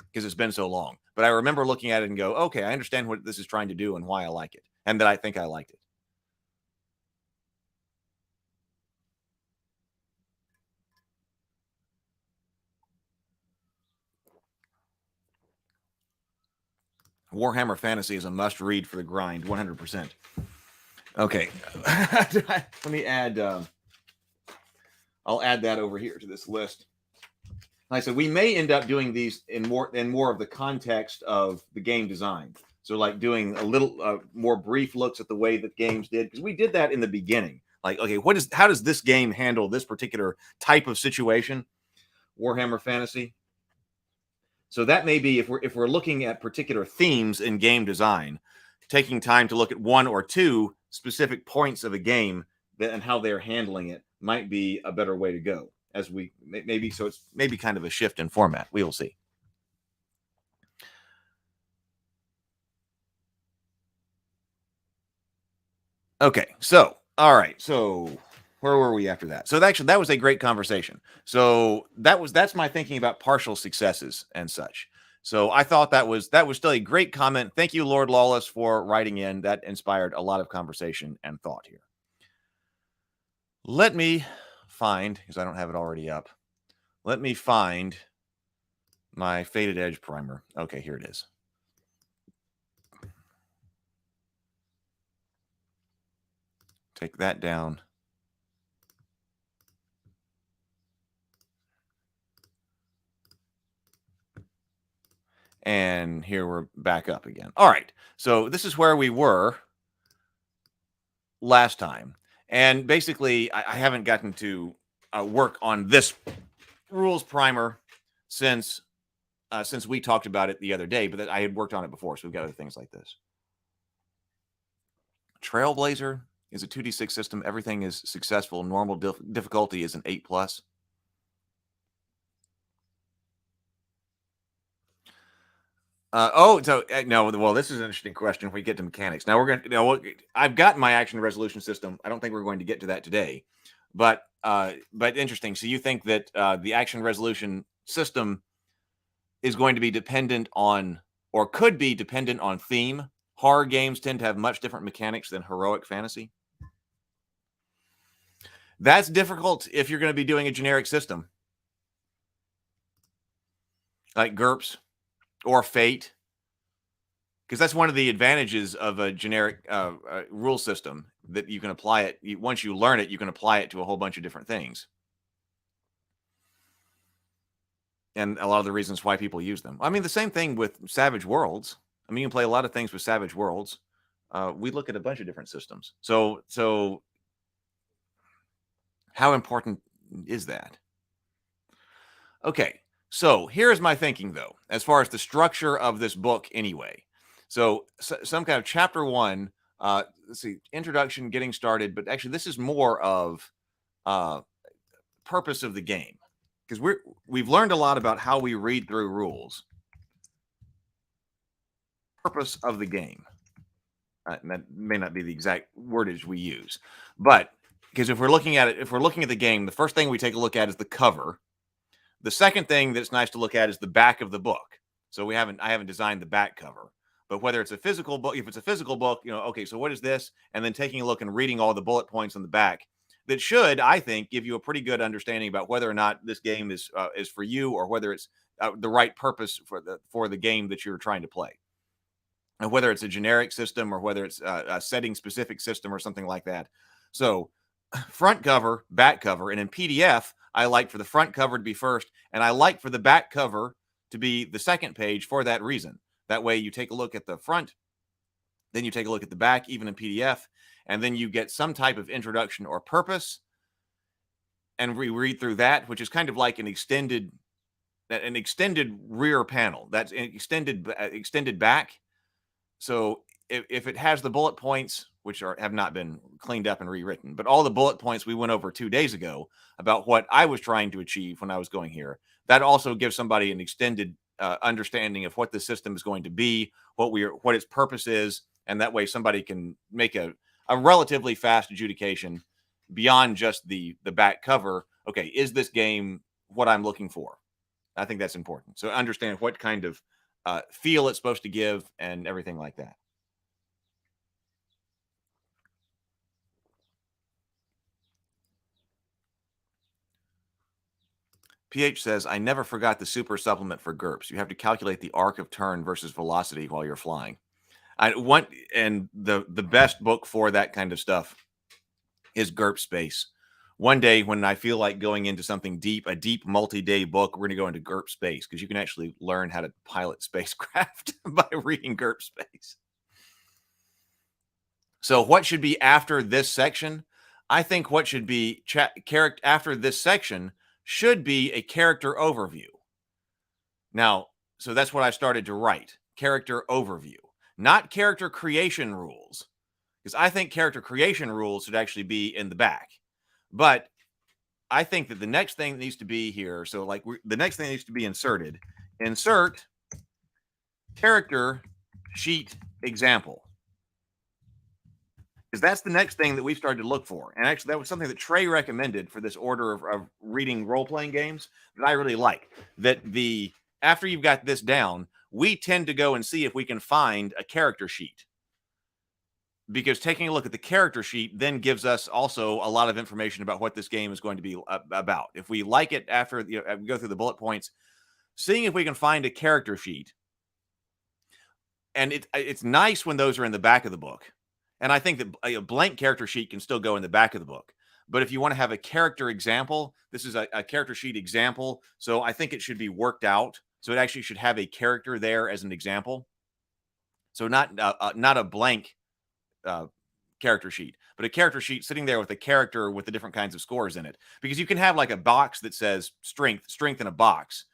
because it's been so long. But I remember looking at it and go, okay, I understand what this is trying to do and why I like it, and that I think I liked it. Warhammer Fantasy is a must-read for the grind, 100%. Okay, let me add. I'll add that over here to this list. Like I said, we may end up doing these in more of the context of the game design. So, like doing a little more brief looks at the way that games did, because we did that in the beginning. Like, okay, how does this game handle this particular type of situation? Warhammer Fantasy. So that may be if we're looking at particular themes in game design, taking time to look at one or two specific points of a game and how they're handling it might be a better way to go. As we maybe, so it's maybe kind of a shift in format. We will see. Okay, so all right, so where were we after that? So actually, that was a great conversation. So that's my thinking about partial successes and such. So I thought that was still a great comment. Thank you, Lord Lawless, for writing in. That inspired a lot of conversation and thought here. Let me find, because I don't have it already up. Let me find my Faded Edge primer. Okay, here it is. Take that down. And here we're back up again. All right. So this is where we were last time. And basically, I haven't gotten to work on this rules primer since we talked about it the other day, but I had worked on it before. So we've got other things like this. Trailblazer is a 2d6 system. Everything is successful. Normal difficulty is an 8+. No. Well, this is an interesting question. If we get to mechanics, now we're going to. I've got my action resolution system. I don't think we're going to get to that today, but interesting. So you think that the action resolution system is going to be dependent on, or could be dependent on, theme? Horror games tend to have much different mechanics than heroic fantasy. That's difficult if you're going to be doing a generic system like GURPS or Fate, because that's one of the advantages of a generic rule system, that you can apply it. Once you learn it, you can apply it to a whole bunch of different things. And a lot of the reasons why people use them. I mean, the same thing with Savage Worlds. I mean, you can play a lot of things with Savage Worlds. We look at a bunch of different systems. So how important is that? Okay. So here's my thinking, though, as far as the structure of this book anyway. So some kind of chapter 1, let's see, introduction, getting started. But actually, this is more of purpose of the game, because we've learned a lot about how we read through rules. Purpose of the game. And that may not be the exact wordage we use, but because if we're looking at the game, the first thing we take a look at is the cover. The second thing that's nice to look at is the back of the book. So I haven't designed the back cover, but whether it's a physical book, if it's a physical book, okay, so what is this? And then taking a look and reading all the bullet points on the back, that should, I think, give you a pretty good understanding about whether or not this game is for you, or whether it's the right purpose for the game that you're trying to play, and whether it's a generic system or whether it's a setting specific system or something like that. So front cover, back cover, and in PDF, I like for the front cover to be first, and I like for the back cover to be the second page for that reason. That way you take a look at the front, then you take a look at the back, even in PDF, and then you get some type of introduction or purpose, and we read through that, which is kind of like an extended rear panel. That's an extended back. So if it has the bullet points, which have not been cleaned up and rewritten, but all the bullet points we went over 2 days ago about what I was trying to achieve when I was going here, that also gives somebody an extended understanding of what the system is going to be, what its purpose is, and that way somebody can make a relatively fast adjudication beyond just the back cover. Okay, is this game what I'm looking for? I think that's important. So understand what kind of feel it's supposed to give and everything like that. PH says, I never forgot the super supplement for GURPS. You have to calculate the arc of turn versus velocity while you're flying. The best book for that kind of stuff is GURP Space. One day when I feel like going into something deep, a deep multi-day book, we're going to go into GURP Space, because you can actually learn how to pilot spacecraft by reading GURP Space. So what should be after this section? I think what should be after this section should be a character overview. Now, so that's what I started to write, character overview, not character creation rules, because I think character creation rules should actually be in the back. But I think that the next thing that needs to be here, so like the next thing that needs to be inserted, insert character sheet example. Because that's the next thing that we started to look for. And actually, that was something that Trey recommended for this order of reading role-playing games that I really like. That after you've got this down, we tend to go and see if we can find a character sheet because taking a look at the character sheet then gives us also a lot of information about what this game is going to be about. If we like it after we go through the bullet points, seeing if we can find a character sheet, and it's nice when those are in the back of the book. And I think that a blank character sheet can still go in the back of the book. But if you want to have a character example, this is a character sheet example. So I think it should be worked out. So it actually should have a character there as an example. So not a blank character sheet, but a character sheet sitting there with a character with the different kinds of scores in it. Because you can have like a box that says strength in a box.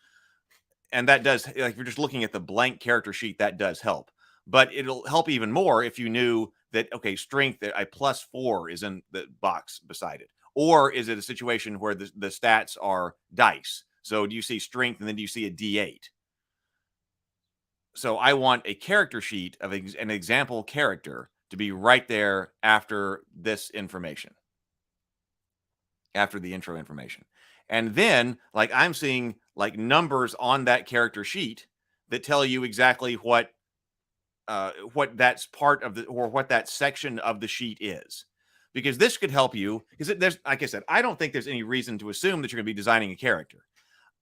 And that does, like, if you're just looking at the blank character sheet, that does help. But it'll help even more if you knew that, okay, strength, a +4 is in the box beside it. Or is it a situation where the stats are dice? So do you see strength and then do you see a D8? So I want a character sheet of an example character to be right there after this information, after the intro information. And then, like, I'm seeing like numbers on that character sheet that tell you exactly what that's part of or what that section of the sheet is, because this could help you. Because there's, like I said, I don't think there's any reason to assume that you're going to be designing a character.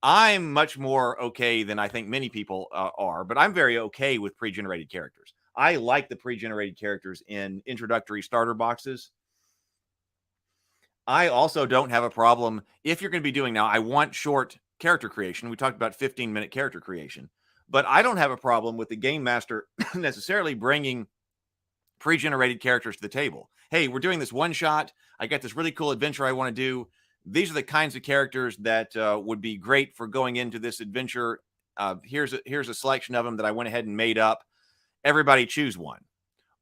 I'm much more okay than I think many people are, but I'm very okay with pre-generated characters. I like the pre-generated characters in introductory starter boxes. I also don't have a problem if you're going to be doing, now I want short character creation. We talked about 15-minute character creation, but I don't have a problem with the game master necessarily bringing pre-generated characters to the table. Hey, we're doing this one shot. I got this really cool adventure I want to do. These are the kinds of characters that would be great for going into this adventure. Here's a selection of them that I went ahead and made up. Everybody choose one.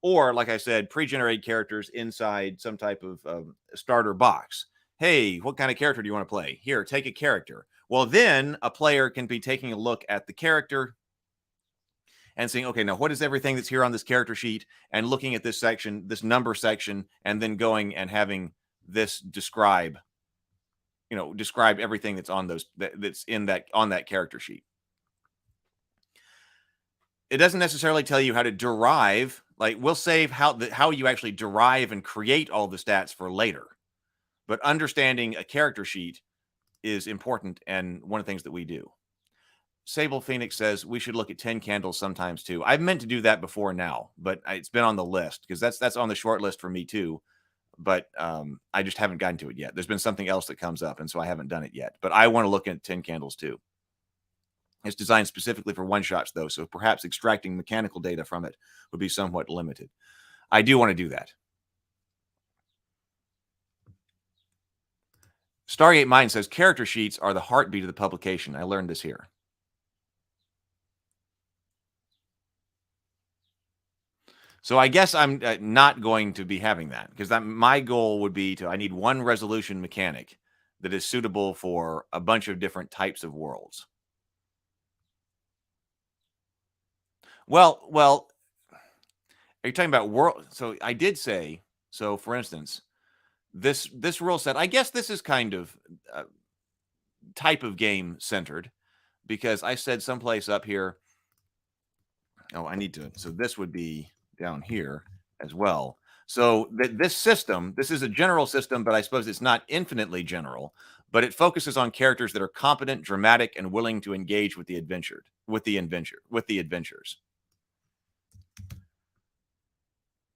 Or, like I said, pre-generated characters inside some type of starter box. Hey, what kind of character do you want to play? Here, take a character. Well, then a player can be taking a look at the character and saying, okay, now what is everything that's here on this character sheet? And looking at this section, this number section, and then going and having this describe everything that's on that's in that, on that character sheet. It doesn't necessarily tell you how to derive, like, we'll save how you actually derive and create all the stats for later. But understanding a character sheet is important, and one of the things that we do. Sable Phoenix says we should look at 10 candles sometimes too. I've meant to do that before now, but it's been on the list because that's on the short list for me too. But I just haven't gotten to it yet. There's been something else that comes up, and so I haven't done it yet. But I want to look at 10 candles too. It's designed specifically for one-shots, though, so perhaps extracting mechanical data from it would be somewhat limited. I do want to do that. Stargate Mind says character sheets are the heartbeat of the publication. I learned this here. So I guess I'm not going to be having that, because my goal would be I need one resolution mechanic that is suitable for a bunch of different types of worlds. Well, are you talking about world? So I did say, so for instance, this rule set, I guess this is kind of type of game centered, because I said someplace up here, oh, I need to, so this would be down here as well. So this system, this is a general system, but I suppose it's not infinitely general, but it focuses on characters that are competent, dramatic, and willing to engage with the adventures.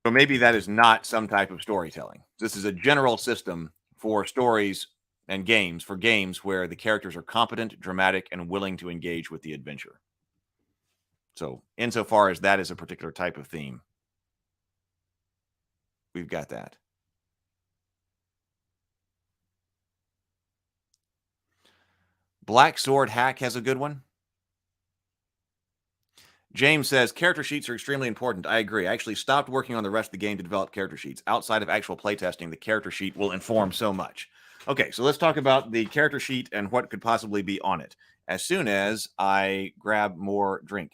So maybe that is not some type of storytelling. This is a general system for stories and games, where the characters are competent, dramatic, and willing to engage with the adventure. So insofar as that is a particular type of theme, we've got that. Black Sword Hack has a good one. James says, character sheets are extremely important. I agree. I actually stopped working on the rest of the game to develop character sheets. Outside of actual playtesting, the character sheet will inform so much. Okay, so let's talk about the character sheet and what could possibly be on it as soon as I grab more drink.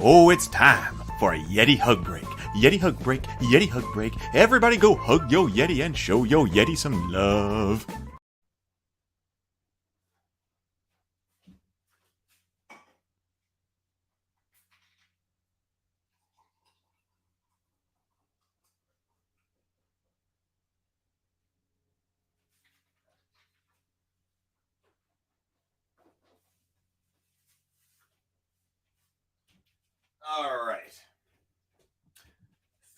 Oh, it's time for a Yeti hug break. Yeti hug break, Yeti hug break. Everybody go hug yo Yeti and show yo Yeti some love.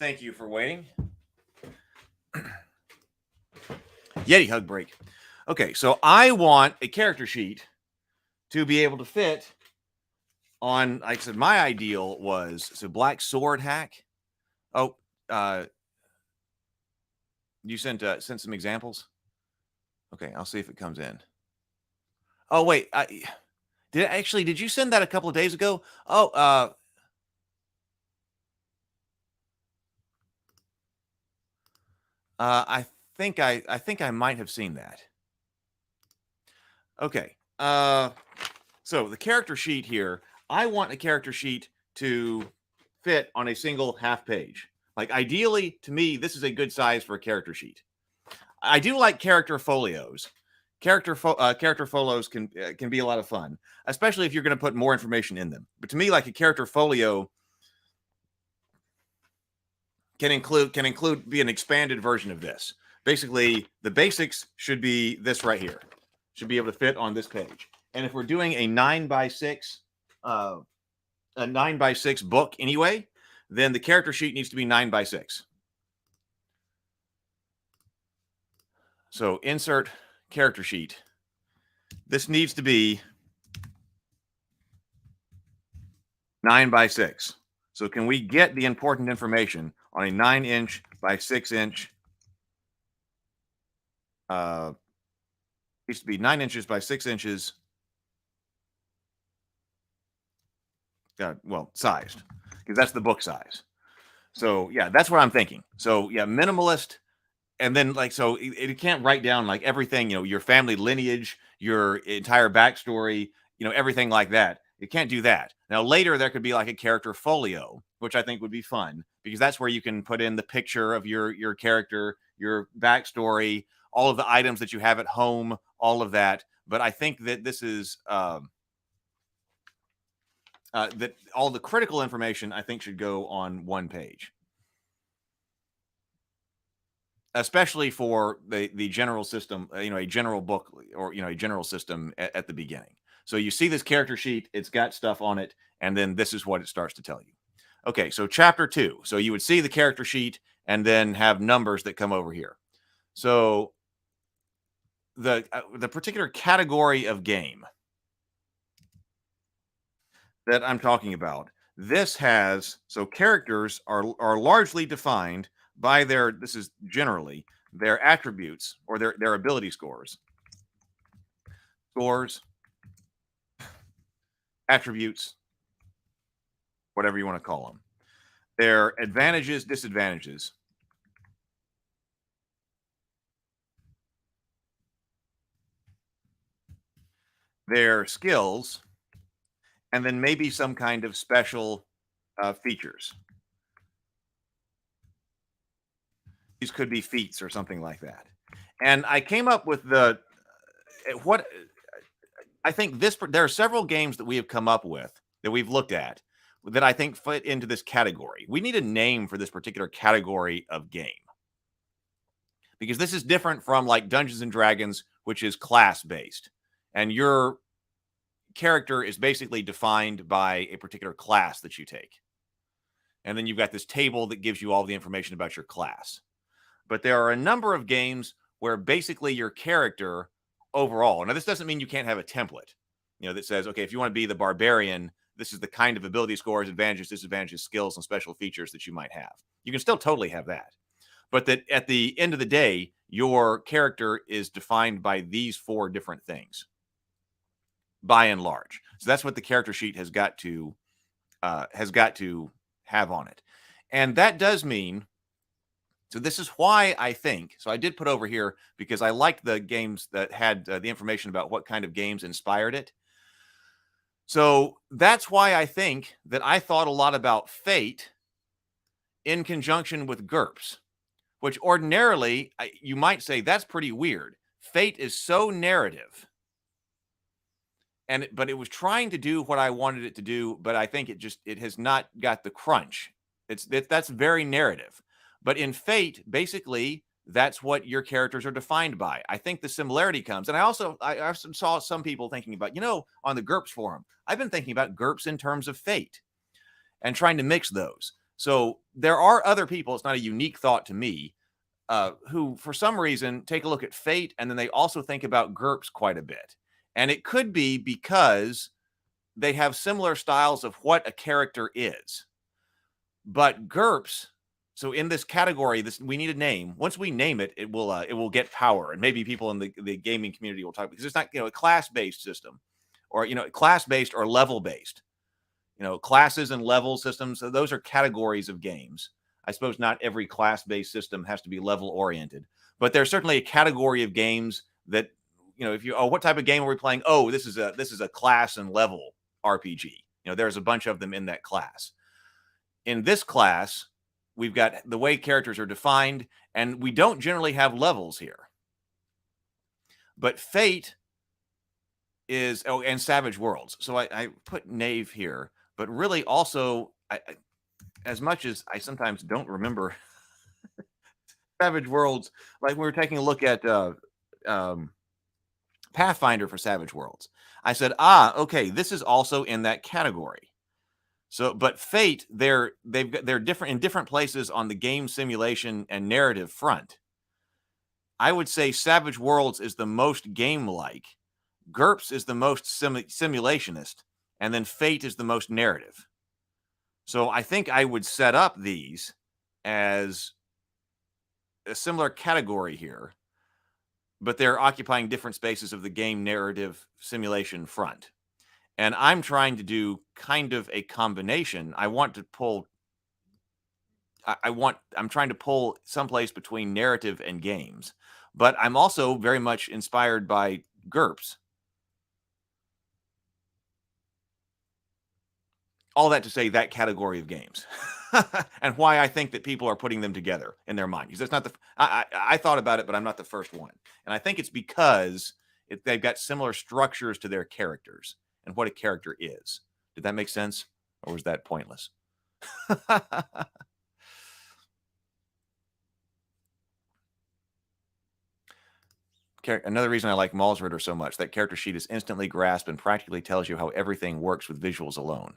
Thank you for waiting. Yeti hug break. Okay, so I want a character sheet to be able to fit on, like I said, my ideal was black sword hack. Oh, you sent some examples. Okay, I'll see if it comes in. Oh wait, did you send that a couple of days ago? Oh, I think I might have seen that. Okay. So the character sheet here, I want a character sheet to fit on a single half page. Like ideally, to me, this is a good size for a character sheet. I do like character folios. Character folios can be a lot of fun, especially if you're going to put more information in them. But to me, like a character folio can be an expanded version of this. Basically, the basics should be this right here. Should be able to fit on this page. And if we're doing a 9x6 book anyway, then the character sheet needs to be 9x6. So insert character sheet. This needs to be 9x6. So can we get the important information on a 9-inch by 6-inch? Needs to be 9 inches by 6 inches. Well, sized, because that's the book size. So yeah, that's what I'm thinking. So yeah, minimalist. And then like, so it can't write down like everything, your family lineage, your entire backstory, everything like that. It can't do that. Now later there could be like a character folio, which I think would be fun because that's where you can put in the picture of your character, your backstory, all of the items that you have at home, all of that. But I think that this is that all the critical information I think should go on one page. Especially for the general system, a general book or, a general system at the beginning. So you see this character sheet, it's got stuff on it, and then this is what it starts to tell you. Okay, so chapter 2. So you would see the character sheet and then have numbers that come over here. So the particular category of game that I'm talking about, this has, so characters are largely defined by this is generally their attributes or their ability scores. Attributes, whatever you want to call them. Their advantages, disadvantages. Their skills, and then maybe some kind of special features. These could be feats or something like that. And I came up with what I think there are several games that we have come up with that we've looked at that I think fit into this category. We need a name for this particular category of game because this is different from like Dungeons and Dragons, which is class based, and your character is basically defined by a particular class that you take. And then you've got this table that gives you all the information about your class. But there are a number of games where basically your character overall, now this doesn't mean you can't have a template, that says, okay, if you want to be the barbarian, this is the kind of ability scores, advantages, disadvantages, skills, and special features that you might have. You can still totally have that. But that at the end of the day, your character is defined by these 4 different things, by and large. So that's what the character sheet has got to have on it. And that does mean, so this is why I think, so I did put over here because I liked the games that had the information about what kind of games inspired it. So that's why I think that I thought a lot about Fate in conjunction with GURPS, which ordinarily you might say that's pretty weird. Fate is so narrative. But it was trying to do what I wanted it to do, but I think it has not got the crunch. That's very narrative. But in Fate, basically, that's what your characters are defined by. I think the similarity comes. And I also saw some people thinking about, on the GURPS forum, I've been thinking about GURPS in terms of Fate and trying to mix those. So there are other people, it's not a unique thought to me, who for some reason take a look at Fate and then they also think about GURPS quite a bit. And it could be because they have similar styles of what a character is. But GURPS, so in this category, we need a name. Once we name it, it will get power. And maybe people in the gaming community will talk, because it's not, a class-based system, or, class-based or level-based. Classes and level systems, so those are categories of games. I suppose not every class-based system has to be level-oriented, but there's certainly a category of games that, if you, what type of game are we playing? Oh, this is a class and level RPG. There's a bunch of them in that class. In this class, we've got the way characters are defined, and we don't generally have levels here. But Fate is, and Savage Worlds. So I put Knave here, but really also, as much as I sometimes don't remember Savage Worlds, like we were taking a look at Pathfinder for Savage Worlds, I said, okay, this is also in that category. So, but Fate, they're different in different places on the game simulation and narrative front. I would say Savage Worlds is the most game-like, GURPS is the most simulationist, and then Fate is the most narrative. So I think I would set up these as a similar category here, but they're occupying different spaces of the game narrative simulation front. And I'm trying to do kind of a combination. I'm trying to pull someplace between narrative and games, but I'm also very much inspired by GURPS. All that to say, that category of games and why I think that people are putting them together in their mind. Because that's not I thought about it, but I'm not the first one. And I think it's because they've got similar structures to their characters and what a character is. Did that make sense? Or was that pointless? Another reason I like Malsritter so much, that character sheet is instantly grasped and practically tells you how everything works with visuals alone.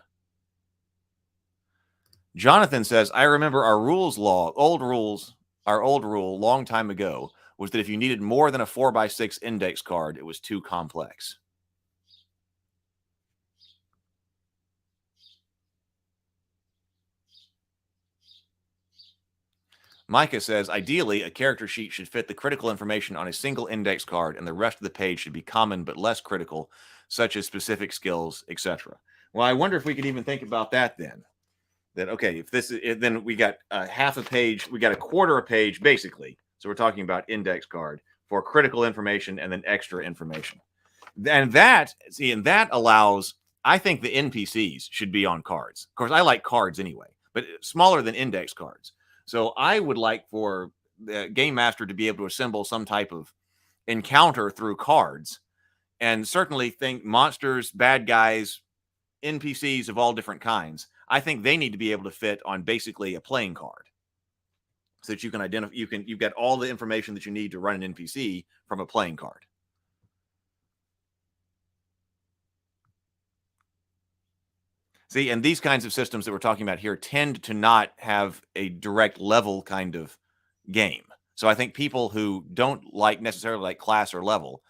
Jonathan says, I remember our old rule long time ago was that if you needed more than a 4x6 index card, it was too complex. Micah says, ideally, a character sheet should fit the critical information on a single index card, and the rest of the page should be common but less critical, such as specific skills, etc. Well, I wonder if we could even think about that then. That, okay, if this is, then we got half a page, we got a quarter a page, basically. So we're talking about index card for critical information and then extra information. And that allows, I think the NPCs should be on cards. Of course, I like cards anyway, but smaller than index cards. So I would like for the game master to be able to assemble some type of encounter through cards, and certainly think monsters, bad guys, NPCs of all different kinds. I think they need to be able to fit on basically a playing card, so that you can identify, you've got all the information that you need to run an NPC from a playing card. See, and these kinds of systems that we're talking about here tend to not have a direct level kind of game. So I think people who don't necessarily like class or level,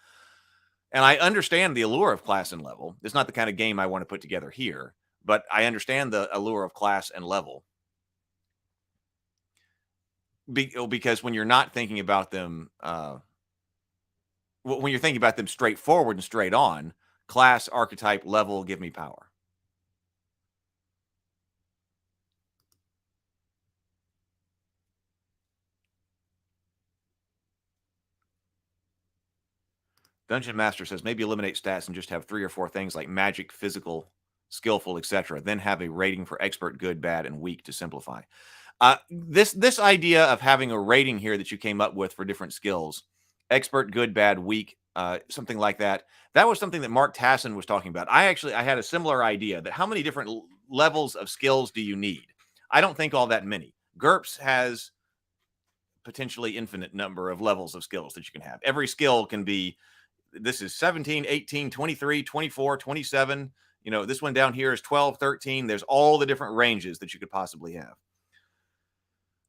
and I understand the allure of class and level. It's not the kind of game I want to put together here, but I understand the allure of class and level. Because when you're not thinking about them, when you're thinking about them straightforward and straight on, class, archetype, level, give me power. Dungeon Master says, maybe eliminate stats and just have 3 or 4 things like magic, physical, skillful, etc. Then have a rating for expert, good, bad, and weak to simplify. This idea of having a rating here that you came up with for different skills, expert, good, bad, weak, something like that. That was something that Mark Tassin was talking about. I had a similar idea, that how many different levels of skills do you need? I don't think all that many. GURPS has potentially infinite number of levels of skills that you can have. Every skill can be, this is 17, 18, 23, 24, 27. This one down here is 12, 13. There's all the different ranges that you could possibly have.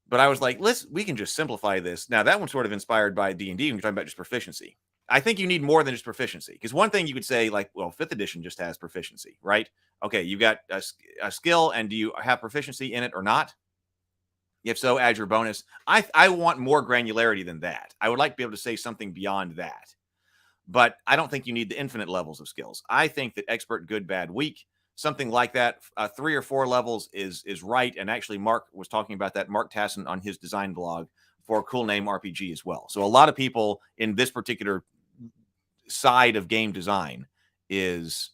But I was like, we can just simplify this. Now, that one's sort of inspired by D&D when you're talking about just proficiency. I think you need more than just proficiency, because one thing you could say, like, well, 5th edition just has proficiency, right? Okay, you got a skill, and do you have proficiency in it or not? If so, add your bonus. I want more granularity than that. I would like to be able to say something beyond that. But I don't think you need the infinite levels of skills. I think that expert, good, bad, weak, something like that, 3 or 4 levels is right. And actually, Mark was talking about that, Mark Tassin, on his design blog for Cool Name RPG as well. So a lot of people in this particular side of game design is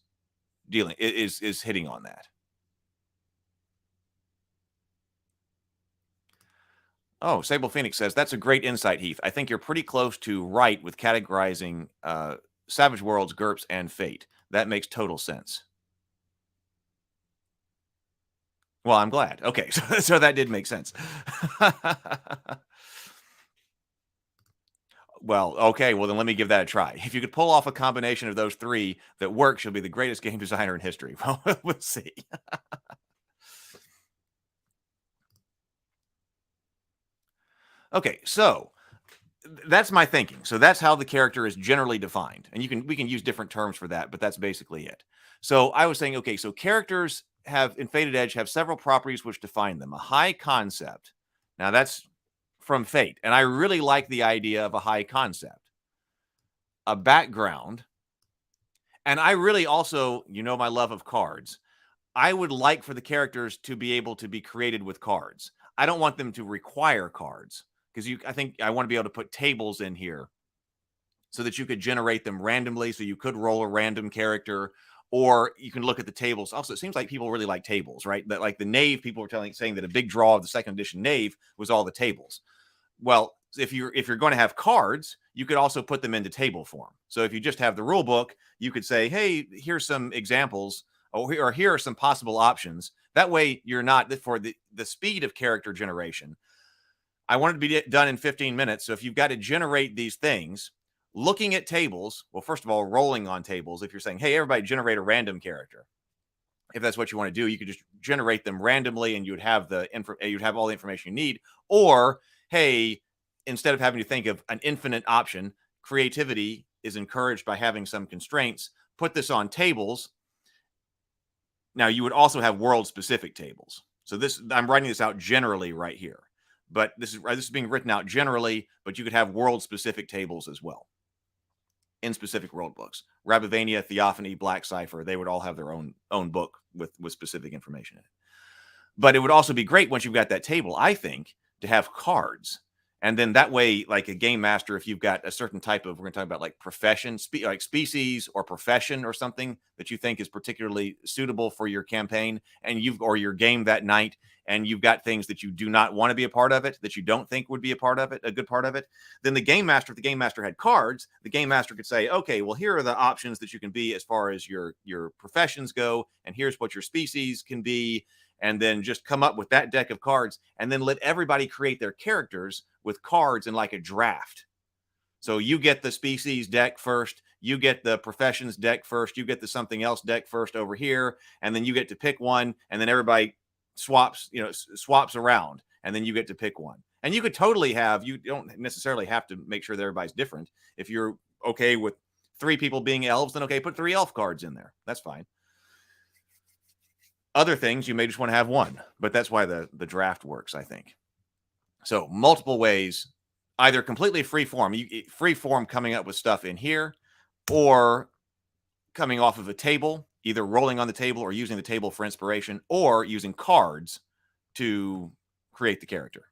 hitting on that. Oh, Sable Phoenix says, that's a great insight, Heath. I think you're pretty close to right with categorizing Savage Worlds, GURPS, and Fate. That makes total sense. Well, I'm glad. Okay, so that did make sense. Well, okay, well, then let me give that a try. If you could pull off a combination of those 3 that works, you'll be the greatest game designer in history. Well, we'll see. Okay, so that's my thinking. So that's how the character is generally defined. And we can use different terms for that, but that's basically it. So I was saying, okay, so characters in Fated Edge have several properties which define them. A high concept. Now that's from Fate, and I really like the idea of a high concept. A background, and I really also, my love of cards. I would like for the characters to be able to be created with cards. I don't want them to require cards, because I think I want to be able to put tables in here so that you could generate them randomly. So you could roll a random character, or you can look at the tables. Also, it seems like people really like tables, right? That, like the Knave, people were saying that a big draw of the 2nd edition Knave was all the tables. Well, if you're going to have cards, you could also put them into table form. So if you just have the rule book, you could say, hey, here's some examples, or here are some possible options. That way, you're not, for the speed of character generation, I want it to be done in 15 minutes. So if you've got to generate these things, looking at tables, well, first of all, rolling on tables, if you're saying, hey, everybody generate a random character. If that's what you want to do, you could just generate them randomly, and you'd have all the information you need. Or, hey, instead of having to think of an infinite option, creativity is encouraged by having some constraints. Put this on tables. Now, you would also have world-specific tables. So I'm writing this out generally right here. But this is being written out generally, but you could have world-specific tables as well in specific world books. Rabivania, Theophany, Black Cipher, they would all have their own book with specific information in it. But it would also be great once you've got that table, I think, to have cards. And then that way, like a game master, if you've got a certain type of, we're going to talk about like profession, like species or profession or something that you think is particularly suitable for your campaign or your game that night, and you've got things that you do not want to be a part of it, that you don't think would be a part of it, a good part of it, then the game master, if the game master had cards, the game master could say, okay, well, here are the options that you can be as far as your professions go, and here's what your species can be, and then just come up with that deck of cards, and then let everybody create their characters with cards in like a draft. So you get the species deck first, you get the professions deck first, you get the something else deck first over here, and then you get to pick one, and then everybody swaps around, and then you get to pick one. And you could totally you don't necessarily have to make sure that everybody's different. If you're okay with 3 people being elves, then okay, put 3 elf cards in there. That's fine. Other things, you may just want to have 1, but that's why the draft works, I think. So multiple ways, either completely free form coming up with stuff in here, or coming off of a table, either rolling on the table or using the table for inspiration, or using cards to create the character.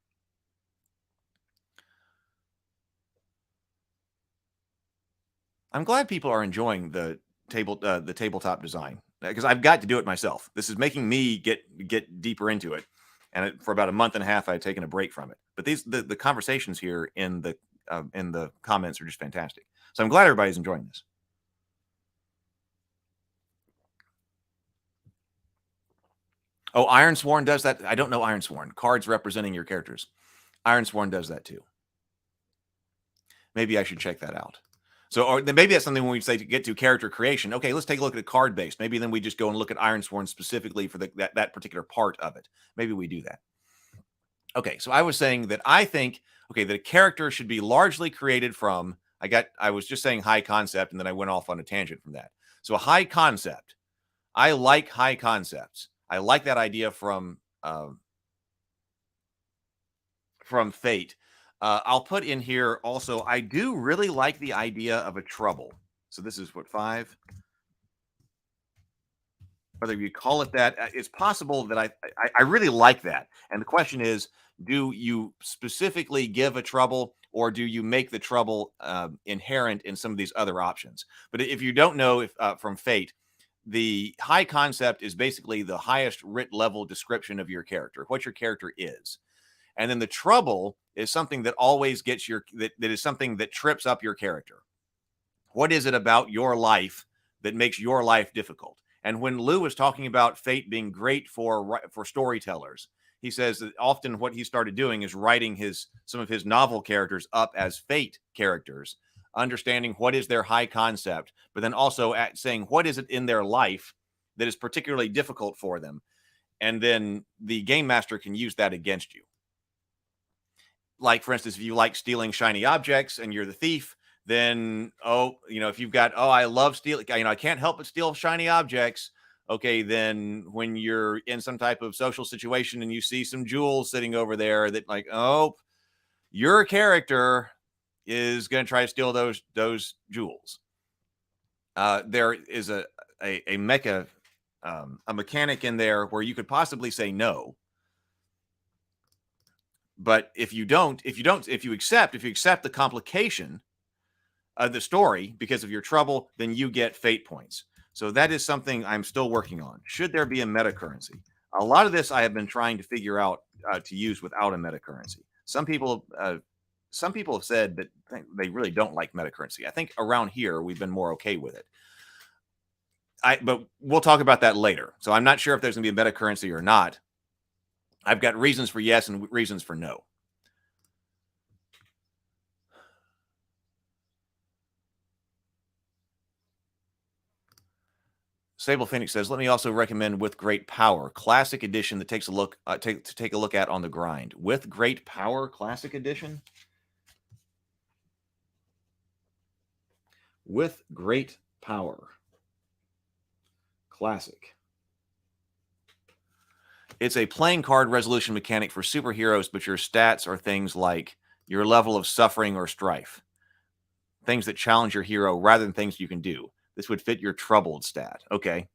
I'm glad people are enjoying the tabletop design, because I've got to do it myself. This is making me get deeper into it. And for about a month and a half, I had taken a break from it. But the conversations here in the comments are just fantastic. So I'm glad everybody's enjoying this. Oh, Ironsworn does that. I don't know Ironsworn. Cards representing your characters. Ironsworn does that too. Maybe I should check that out. So, or maybe that's something when we say to get to character creation. Okay, let's take a look at a card base. Maybe then we just go and look at Ironsworn specifically for that particular part of it. Maybe we do that. Okay, so I was saying that I think, okay, that a character should be largely created from, I was just saying high concept, and then I went off on a tangent from that. So a high concept, I like high concepts. I like that idea from Fate. I'll put in here also, I do really like the idea of a trouble. So this is what, 5? Whether you call it that, it's possible that I really like that. And the question is, do you specifically give a trouble, or do you make the trouble inherent in some of these other options? But if you don't know, if from Fate, the high concept is basically the highest writ level description of your character, what your character is. And then the trouble is something that always gets that is something that trips up your character. What is it about your life that makes your life difficult? And when Lou was talking about Fate being great for storytellers, he says that often what he started doing is writing some of his novel characters up as Fate characters, understanding what is their high concept, but then also saying what is it in their life that is particularly difficult for them. And then the game master can use that against you. Like, for instance, if you like stealing shiny objects and you're the thief, then, if you've got, I love stealing, I can't help but steal shiny objects. Okay, then when you're in some type of social situation and you see some jewels sitting over there that your character is going to try to steal those jewels. There is a mechanic in there where you could possibly say no. But if you accept the complication of the story because of your trouble, then you get fate points. So that is something I'm still working on. Should there be a meta currency? A lot of this I have been trying to figure out to use without a meta currency. Some people have said that they really don't like meta currency. I think around here we've been more okay with it. But we'll talk about that later. So I'm not sure if there's going to be a meta currency or not. I've got reasons for yes and reasons for no. Sable Phoenix says, "Let me also recommend With Great Power, Classic Edition that takes a look take a look at on the grind. With Great Power, Classic Edition. With Great Power, Classic. It's a playing card resolution mechanic for superheroes, but your stats are things like your level of suffering or strife, things that challenge your hero rather than things you can do. This would fit your troubled stat." Okay.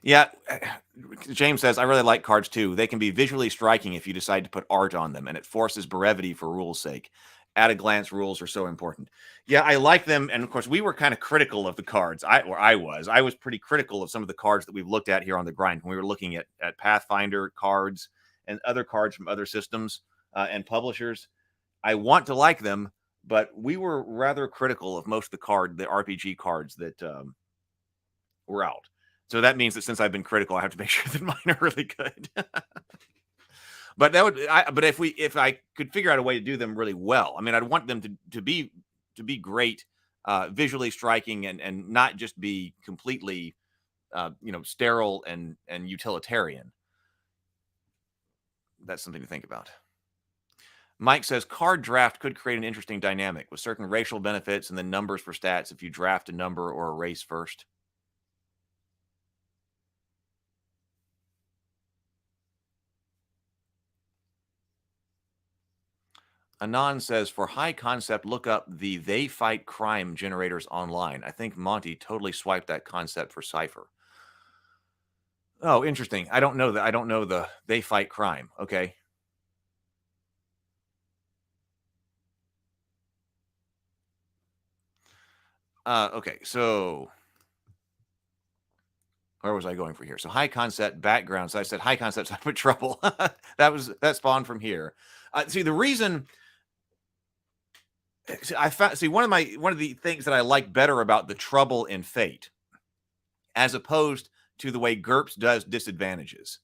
Yeah. James says, "I really like cards too. They can be visually striking if you decide to put art on them, and it forces brevity for rules' sake. At a glance rules are so important." Yeah, I like them. And of course, we were kind of critical of the cards. I was pretty critical of some of the cards that we've looked at here on the grind when we were looking at Pathfinder cards and other cards from other systems and publishers. I want to like them, but we were rather critical of most of the RPG cards that were out. So that means that since I've been critical, I have to make sure that mine are really good. But if I could figure out a way to do them really well, I mean, I'd want them to be great, visually striking, and not just be completely, sterile and utilitarian. That's something to think about. Mike says, "Card draft could create an interesting dynamic with certain racial benefits and then numbers for stats if you draft a number or a race first." Anon says, "For high concept, look up the They Fight Crime generators online. I think Monty totally swiped that concept for Cypher." Oh, interesting. I don't know the They Fight Crime. Okay. Okay, so where was I going for here? So high concept background. So I said high concepts, I put trouble. that spawned from here. See, the reason I found, one of the things that I like better about the trouble in Fate, as opposed to the way GURPS does disadvantages,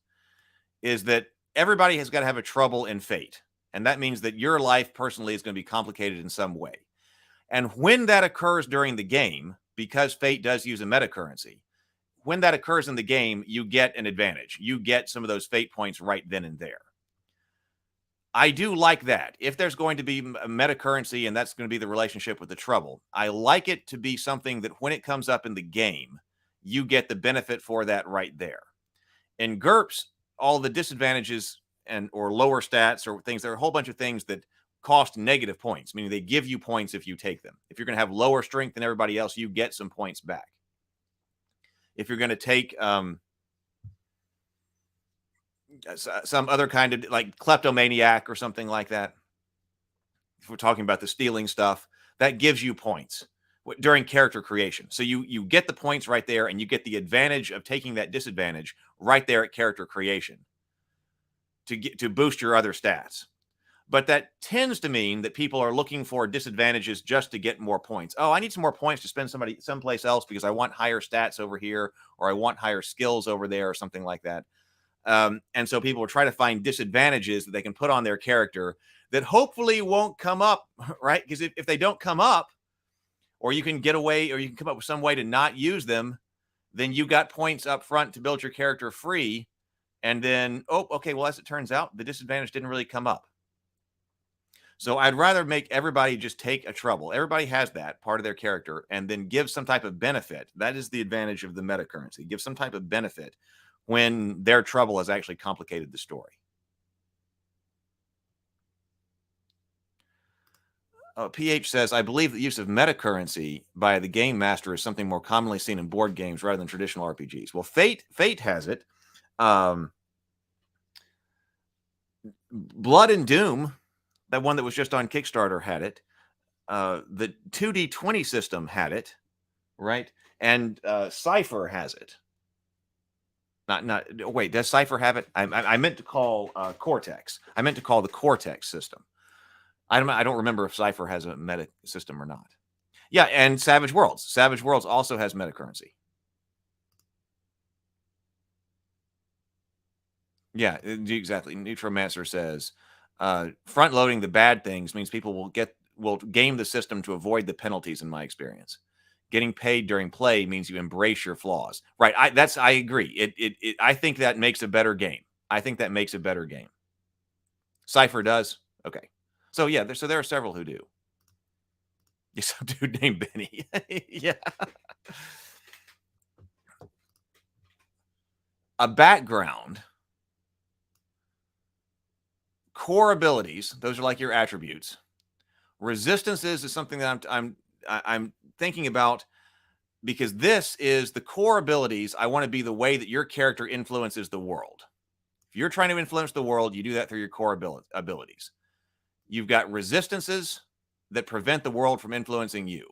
is that everybody has got to have a trouble in Fate. And that means that your life personally is going to be complicated in some way. And when that occurs during the game, because Fate does use a meta currency, when that occurs in the game, you get an advantage. You get some of those fate points right then and there. I do like that. If there's going to be a meta currency and that's going to be the relationship with the trouble, I like it to be something that when it comes up in the game, you get the benefit for that right there. In GURPS, all the disadvantages or lower stats or things, there are a whole bunch of things that cost negative points, meaning they give you points if you take them. If you're going to have lower strength than everybody else, you get some points back. If you're going to take some other kind of like kleptomaniac or something like that, if we're talking about the stealing stuff, that gives you points during character creation. So you get the points right there, and you get the advantage of taking that disadvantage right there at character creation to boost your other stats. But that tends to mean that people are looking for disadvantages just to get more points. Oh, I need some more points to spend someplace else because I want higher stats over here, or I want higher skills over there, or something like that. And so people will try to find disadvantages that they can put on their character that hopefully won't come up, right? Because if they don't come up, or you can get away, or you can come up with some way to not use them, then you got points up front to build your character free. And then, oh, okay, well, as it turns out, the disadvantage didn't really come up. So I'd rather make everybody just take a trouble. Everybody has that part of their character, and then give some type of benefit. That is the advantage of the meta currency. Give some type of benefit when their trouble has actually complicated the story. PH says, I believe the use of meta currency by the game master is something more commonly seen in board games rather than traditional RPGs. Well, Fate has it. Blood and Doom, that one that was just on Kickstarter, had it. The 2D20 system had it, right? And Cypher has it. Wait, does Cypher have it? I meant to call Cortex. I meant to call the Cortex system. I don't remember if Cypher has a meta system or not. Yeah, and Savage Worlds. Savage Worlds also has meta currency. Yeah, exactly. Neutromancer says, front loading the bad things means people will game the system to avoid the penalties, in my experience. Getting paid during play means you embrace your flaws. Right. I agree. I think that makes a better game. I think that makes a better game. Cypher does. Okay. So yeah, there are several who do. Yes, some dude named Benny. Yeah. A background, core abilities, those are like your attributes. Resistances is something that I'm thinking about, because this is the core abilities. I want to be the way that your character influences the world. If you're trying to influence the world, you do that through your core abilities. You've got resistances that prevent the world from influencing you.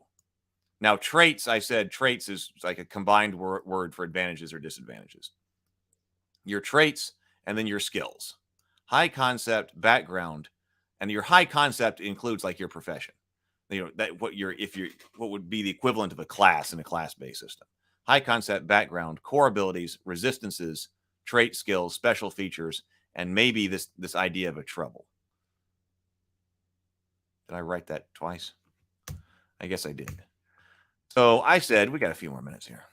Now, traits, I said traits is like a combined word for advantages or disadvantages. Your traits and then your skills. High concept, background, and your high concept includes like your profession. You know, that what would be the equivalent of a class in a class-based system. High concept, background, core abilities, resistances, trait, skills, special features, and maybe this idea of a trouble. Did I write that twice? I guess I did. So I said, we got a few more minutes here.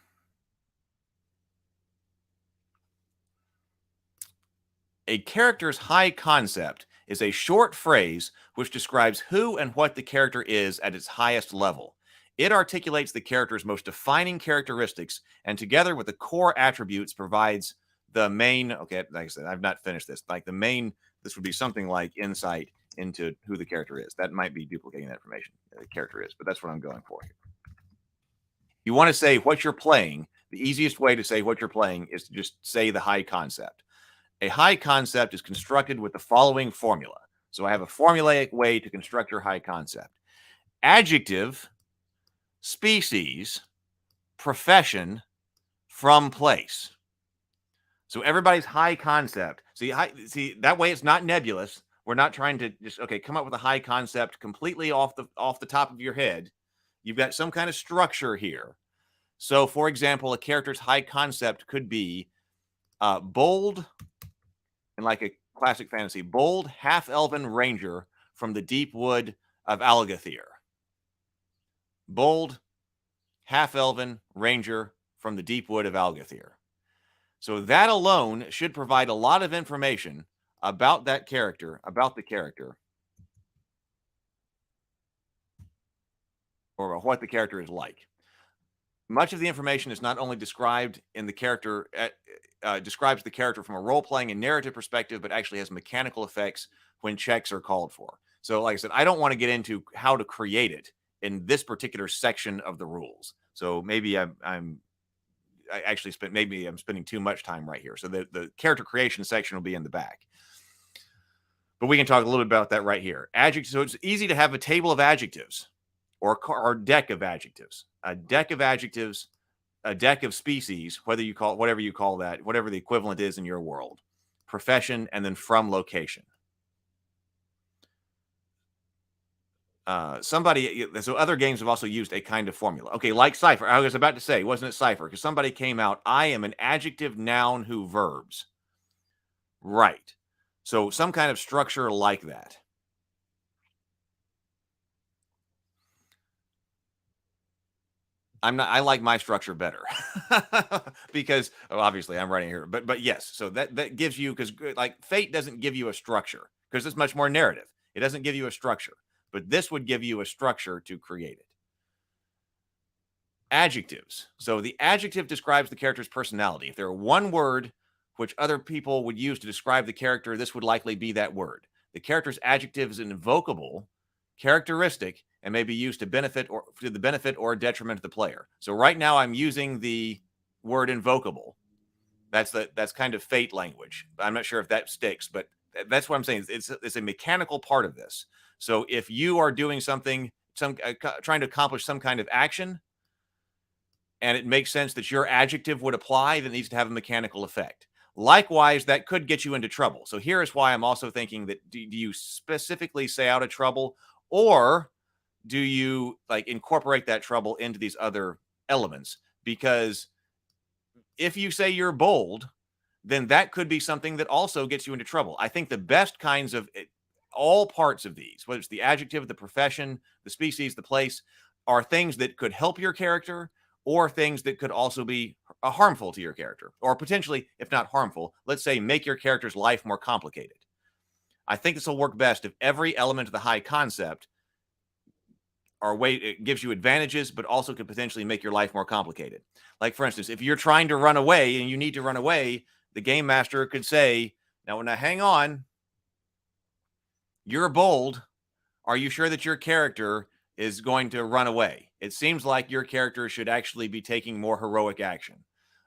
A character's high concept is a short phrase which describes who and what the character is at its highest level. It articulates the character's most defining characteristics, and together with the core attributes provides the main, okay, like I said, I've not finished this. Like the main, this would be something like insight into who the character is. That might be duplicating that information, the character is, but that's what I'm going for here. You want to say what you're playing. The easiest way to say what you're playing is to just say the high concept. A high concept is constructed with the following formula. So I have a formulaic way to construct your high concept. Adjective, species, profession, from place. So everybody's high concept. See, that way it's not nebulous. We're not trying to just, come up with a high concept completely off the top of your head. You've got some kind of structure here. So, for example, a character's high concept could be bold, and like a classic fantasy, bold half-elven ranger from the deep wood of Algathir. Bold half-elven ranger from the deep wood of Algathir. So that alone should provide a lot of information about that character, about the character, or what the character is like. Much of the information is not only described in the character, describes the character from a role-playing and narrative perspective, but actually has mechanical effects when checks are called for. So like I said, I don't want to get into how to create it in this particular section of the rules. So maybe I'm spending too much time right here. So the character creation section will be in the back. But we can talk a little bit about that right here. Adjectives. So it's easy to have a table of adjectives or deck of adjectives. A deck of adjectives, a deck of species, whether you call it whatever you call that, whatever the equivalent is in your world. Profession, and then from location. So other games have also used a kind of formula. Okay, like Cypher. I was about to say, wasn't it Cypher? Because somebody came out, I am an adjective, noun, who verbs. Right. So some kind of structure like that. I like my structure better because obviously I'm writing here, but yes. So that gives you, because like Fate doesn't give you a structure because it's much more narrative. It doesn't give you a structure, but this would give you a structure to create it. Adjectives. So the adjective describes the character's personality. If there were one word which other people would use to describe the character, this would likely be that word. The character's adjective is an invocable characteristic and may be used to the benefit or detriment of the player. So right now I'm using the word invocable. That's kind of Fate language. I'm not sure if that sticks, but that's what I'm saying. It's a mechanical part of this. So if you are doing something, trying to accomplish some kind of action, and it makes sense that your adjective would apply, that needs to have a mechanical effect. Likewise, that could get you into trouble. So here is why I'm also thinking that do you specifically say out of trouble, or do you like incorporate that trouble into these other elements? Because if you say you're bold, then that could be something that also gets you into trouble. I think the best kinds of all parts of these, whether it's the adjective, the profession, the species, the place, are things that could help your character or things that could also be harmful to your character, or potentially, if not harmful, let's say make your character's life more complicated. I think this will work best if every element of the high concept it gives you advantages, but also could potentially make your life more complicated. Like, for instance, if you're trying to run away and you need to run away, the game master could say, now hang on, you're bold. Are you sure that your character is going to run away? It seems like your character should actually be taking more heroic action.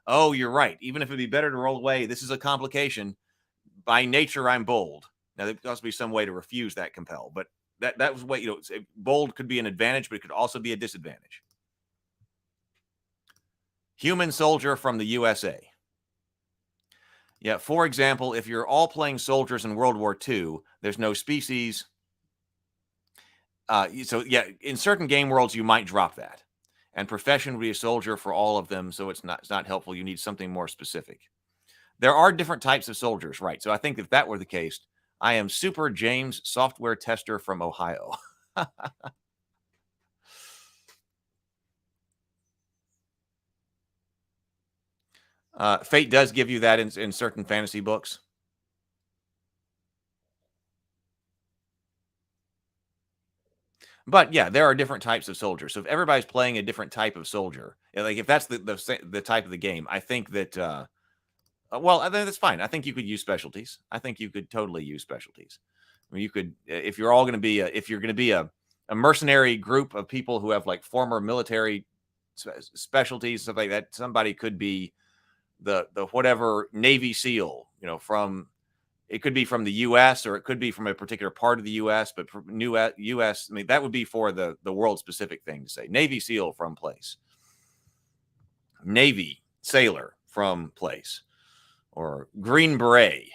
Oh, you're right. Even if it'd be better to roll away, this is a complication. By nature, I'm bold. Now, there must be some way to refuse that compel, but that was what, bold could be an advantage, but it could also be a disadvantage. Human soldier from the USA. Yeah, for example, if you're all playing soldiers in World War II, there's no species. So yeah, in certain game worlds, you might drop that. And profession would be a soldier for all of them, so it's not helpful. You need something more specific. There are different types of soldiers, right? So I think if that were the case, I am Super James, software tester from Ohio. Fate does give you that in certain fantasy books. But yeah, there are different types of soldiers. So if everybody's playing a different type of soldier, like if that's the type of the game, I think that well, I think that's fine. I think you could use specialties. I think you could totally use specialties. I mean, you could, if you're all going to be if you're going to be a mercenary group of people who have like former military specialties, stuff like that, somebody could be the whatever Navy SEAL, from. It could be from the U.S. or it could be from a particular part of the U.S., but from U.S., I mean, that would be for the world-specific thing to say. Navy SEAL from place. Navy sailor from place. Or Green Beret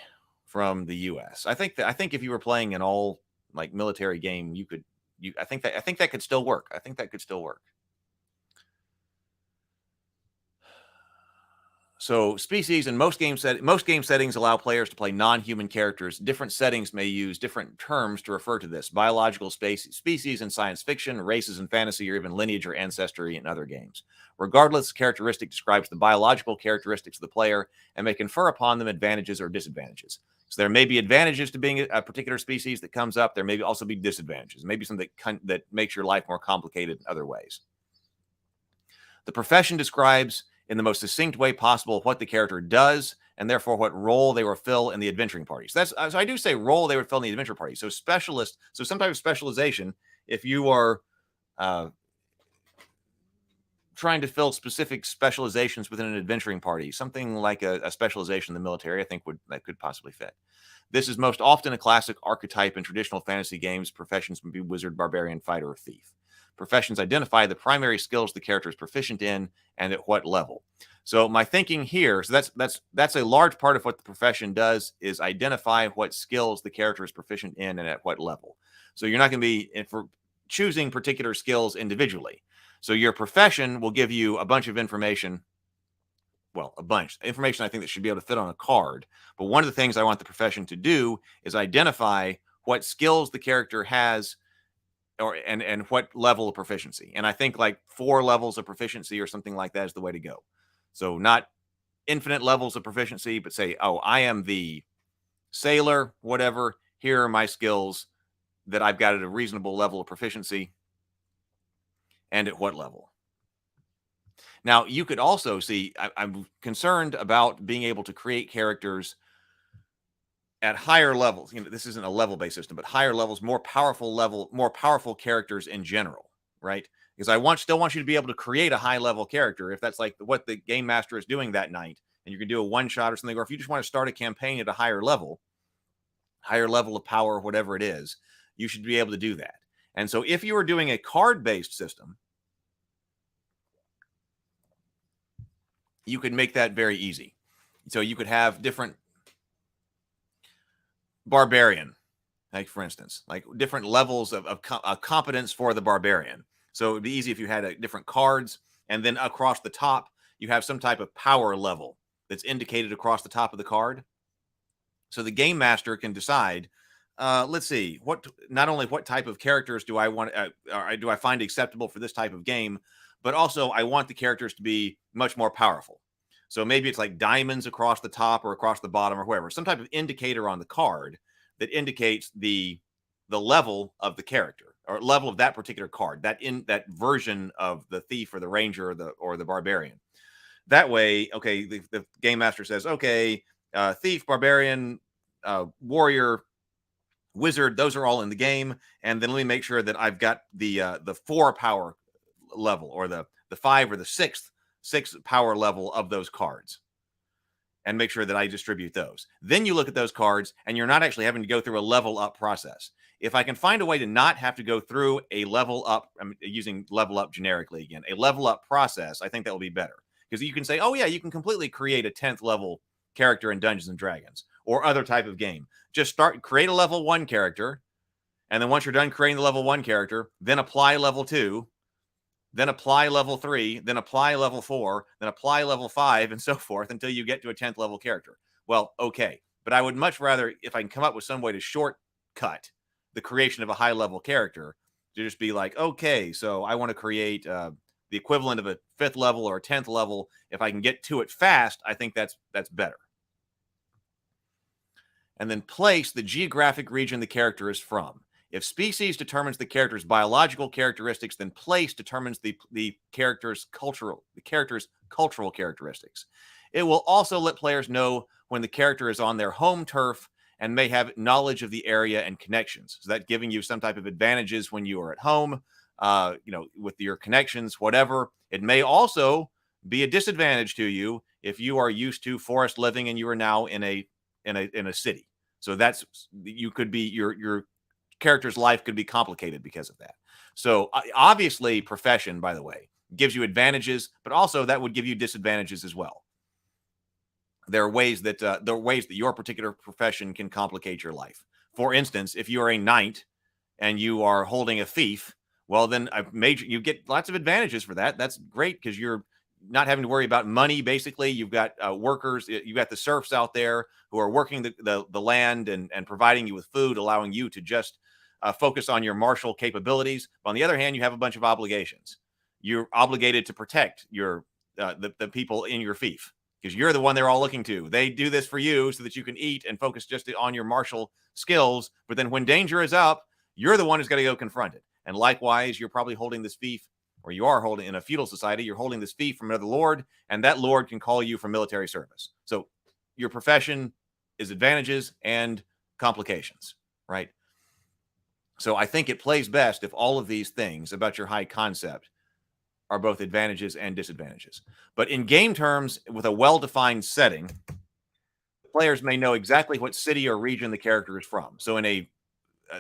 from the U.S. I think if you were playing an all like military game, I think that could still work. I think that could still work. So species in most game settings allow players to play non-human characters. Different settings may use different terms to refer to this. Biological species in science fiction, races in fantasy, or even lineage or ancestry in other games. Regardless, characteristic describes the biological characteristics of the player and may confer upon them advantages or disadvantages. So there may be advantages to being a particular species that comes up. There may also be disadvantages. Maybe something that makes your life more complicated in other ways. The profession describes in the most succinct way possible what the character does, and therefore what role they will fill in the adventuring party. So I do say role they would fill in the adventure party. So specialist, so some type of specialization. If you are trying to fill specific specializations within an adventuring party, something like a specialization in the military, I think that could possibly fit. This is most often a classic archetype in traditional fantasy games. Professions would be wizard, barbarian, fighter, or thief. Professions identify the primary skills the character is proficient in and at what level. So my thinking here, so that's a large part of what the profession does, is identify what skills the character is proficient in and at what level. So you're not going to be for choosing particular skills individually. So your profession will give you a bunch of information. Well, a bunch of information I think that should be able to fit on a card. But one of the things I want the profession to do is identify what skills the character has and what level of proficiency. And I think like 4 levels of proficiency or something like that is the way to go. So not infinite levels of proficiency, but say, oh, I am the sailor, whatever. Here are my skills that I've got at a reasonable level of proficiency and at what level. Now, you could also see, I'm concerned about being able to create characters at higher levels. This isn't a level-based system, but higher levels, more powerful characters in general, right? Because I still want you to be able to create a high-level character if that's like what the game master is doing that night, and you can do a one-shot or something, or if you just want to start a campaign at a higher level of power, whatever it is, you should be able to do that. And so if you are doing a card-based system, you could make that very easy. So you could have different barbarian, like for instance, like different levels of competence for the barbarian. So it would be easy if you had different cards, and then across the top, you have some type of power level that's indicated across the top of the card. So the game master can decide, let's see, not only what type of characters do I want, do I find acceptable for this type of game, but also I want the characters to be much more powerful. So maybe it's like diamonds across the top or across the bottom or wherever, some type of indicator on the card that indicates the level of the character or level of that particular card, that version of the thief or the ranger or the barbarian. That way, okay, the game master says, okay, thief, barbarian, warrior, wizard, those are all in the game. And then let me make sure that I've got the 4 power level or the 5 or the 6 power level of those cards, and make sure that I distribute those. Then you look at those cards and you're not actually having to go through a level up process. If I can find a way to not have to go through a level up, I'm using level up generically again, a level up process, I think that will be better. Because you can say, oh yeah, you can completely create a 10th level character in Dungeons and Dragons or other type of game. Just create a level 1 character. And then once you're done creating the level 1 character, then apply level 2, then apply level 3, then apply level 4, then apply level 5, and so forth until you get to a 10th level character. Well, okay. But I would much rather, if I can come up with some way to shortcut the creation of a high level character, to just be like, okay, so I want to create the equivalent of a 5th level or a 10th level. If I can get to it fast, I think that's better. And then place the geographic region the character is from. If species determines the character's biological characteristics, then place determines the character's cultural characteristics. It will also let players know when the character is on their home turf and may have knowledge of the area and connections. So that giving you some type of advantages when you are at home, with your connections, whatever. It may also be a disadvantage to you if you are used to forest living and you are now in a city. So you could be your character's life could be complicated because of that. So obviously profession, by the way, gives you advantages, but also that would give you disadvantages as well. There are ways that your particular profession can complicate your life. For instance, if you are a knight and you are holding a fief, well, then you get lots of advantages for that. That's great because you're not having to worry about money. Basically, you've got workers, you've got the serfs out there who are working the land and providing you with food, allowing you to just focus on your martial capabilities. But on the other hand, you have a bunch of obligations. You're obligated to protect your the people in your fief, because you're the one they're all looking to. They do this for you so that you can eat and focus just on your martial skills. But then when danger is up, you're the one who's got to go confront it. And likewise, you're probably holding this fief, or you are holding, in a feudal society, you're holding this fief from another lord, and that lord can call you for military service. So your profession is advantages and complications, right? So I think it plays best if all of these things about your high concept are both advantages and disadvantages. But in game terms, with a well-defined setting, players may know exactly what city or region the character is from. So in a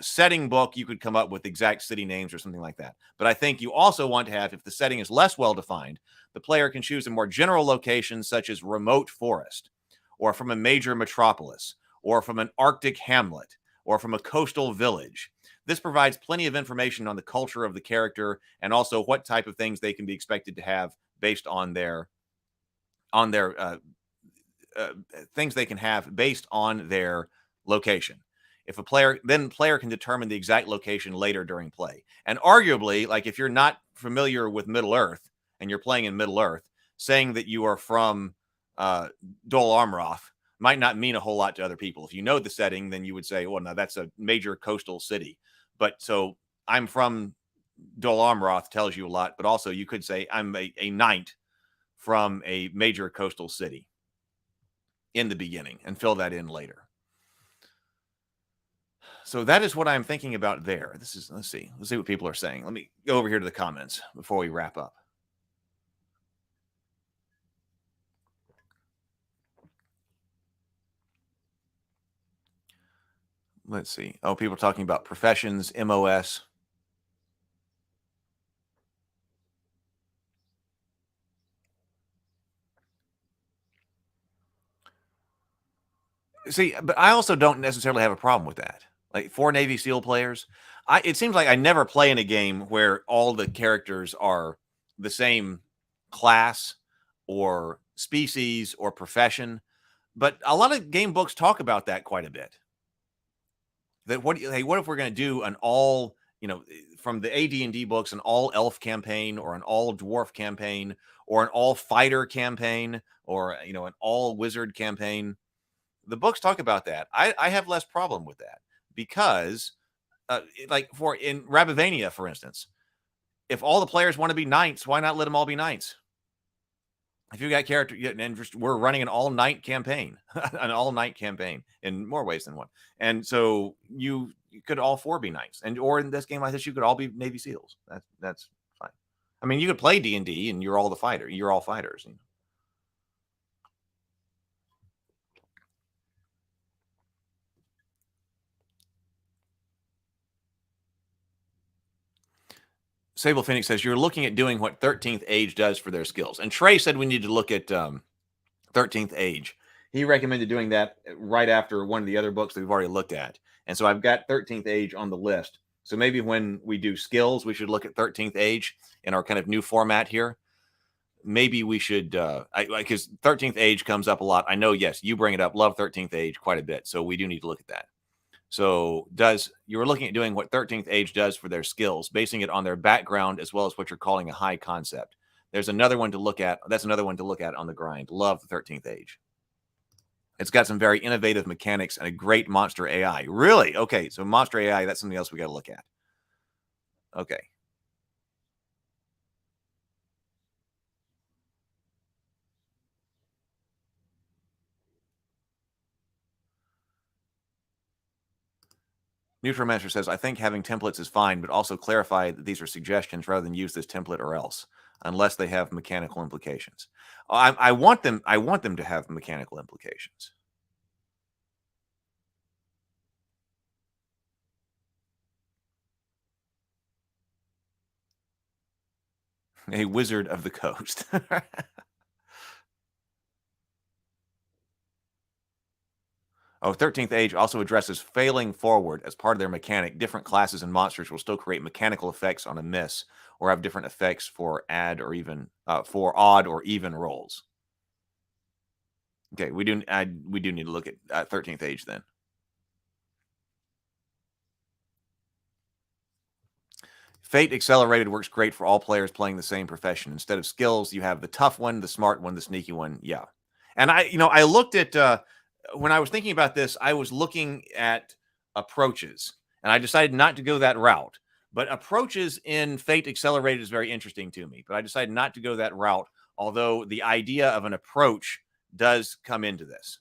setting book, you could come up with exact city names or something like that. But I think you also want to have, if the setting is less well-defined, the player can choose a more general location, such as remote forest, or from a major metropolis, or from an Arctic hamlet, or from a coastal village. This provides plenty of information on the culture of the character and also what type of things they can be expected to have based on their things they can have based on their location. If a player, then the player can determine the exact location later during play. And arguably, like if you're not familiar with Middle Earth and you're playing in Middle Earth, saying that you are from Dol Amroth might not mean a whole lot to other people. If you know the setting, then you would say, well, no, that's a major coastal city. But so I'm from Dol Amroth tells you a lot, but also you could say I'm a knight from a major coastal city in the beginning and fill that in later. So that is what I'm thinking about there. This is, let's see what people are saying. Let me go over here to the comments before we wrap up. Let's see. Oh, people are talking about professions, MOS. See, but I also don't necessarily have a problem with that. Like for Navy SEAL players, it seems like I never play in a game where all the characters are the same class or species or profession. But a lot of game books talk about that quite a bit. That what if we're going to do an all, from the AD&D books, an all elf campaign or an all dwarf campaign or an all fighter campaign or an all wizard campaign. The books talk about that. I have less problem with that because like in Rabivania, for instance, if all the players want to be knights, why not let them all be knights? If you got character and we're running an all-night campaign, an all-night campaign in more ways than one. And so you could all four be knights, or in this game like this, you could all be Navy SEALs. That's fine. I mean, you could play D&D and you're all fighters. Sable Phoenix says, you're looking at doing what 13th Age does for their skills. And Trey said we need to look at 13th Age. He recommended doing that right after one of the other books that we've already looked at. And so I've got 13th Age on the list. So maybe when we do skills, we should look at 13th Age in our kind of new format here. Maybe we should, because 13th Age comes up a lot. I know, yes, you bring it up. Love 13th Age quite a bit. So we do need to look at that. So you were looking at doing what 13th Age does for their skills, basing it on their background as well as what you're calling a high concept. There's another one to look at. That's another one to look at on the grind. Love the 13th Age. It's got some very innovative mechanics and a great monster AI. Really? Okay, so monster AI, that's something else we got to look at. Okay. Neutromancer says, I think having templates is fine, but also clarify that these are suggestions rather than use this template or else, unless they have mechanical implications. I want them to have mechanical implications. A wizard of the coast. Oh, 13th Age also addresses failing forward as part of their mechanic. Different classes and monsters will still create mechanical effects on a miss, or have different effects for odd or even rolls. Okay, we do need to look at 13th Age then. Fate Accelerated works great for all players playing the same profession. Instead of skills, you have the tough one, the smart one, the sneaky one. Yeah. And I looked at, when I was thinking about this, I was looking at approaches, and I decided not to go that route. But approaches in Fate Accelerated is very interesting to me. But I decided not to go that route, although the idea of an approach does come into this.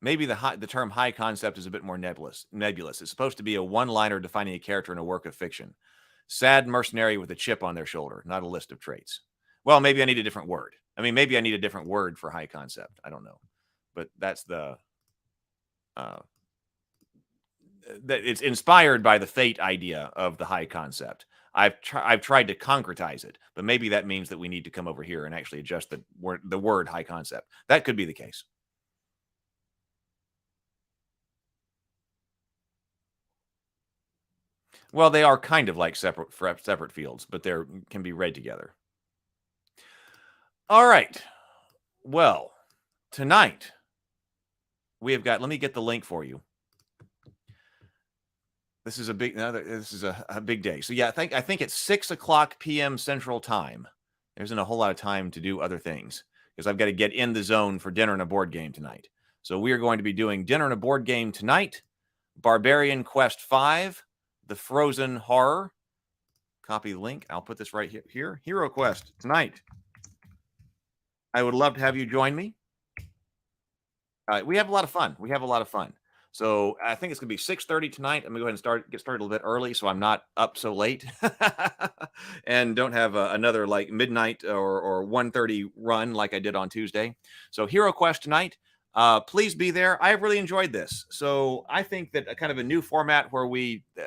Maybe the term high concept is a bit more nebulous. It's supposed to be a one-liner defining a character in a work of fiction. Sad mercenary with a chip on their shoulder, not a list of traits. Well, maybe I need a different word. I mean, maybe I need a different word for high concept. I don't know. But that's the that it's inspired by the Fate idea of the high concept. I've tried to concretize it, but maybe that means that we need to come over here and actually adjust the word high concept. That could be the case. Well, they are kind of like separate fields, but they can be read together. All right. Well, tonight we have got. Let me get the link for you. This is a big. This is a big day. So yeah, I think it's 6:00 p.m. Central Time. There isn't a whole lot of time to do other things because I've got to get in the zone for dinner and a board game tonight. So we are going to be doing dinner and a board game tonight. Barbarian Quest 5. The Frozen Horror. Copy the link. I'll put this right here. Hero Quest tonight. I would love to have you join me. We have a lot of fun. So I think it's going to be 6:30 tonight. I'm going to go ahead and get started a little bit early so I'm not up so late and don't have another like midnight or 1:30 run like I did on Tuesday. So Hero Quest tonight. Please be there. I have really enjoyed this. So I think that a kind of a new format where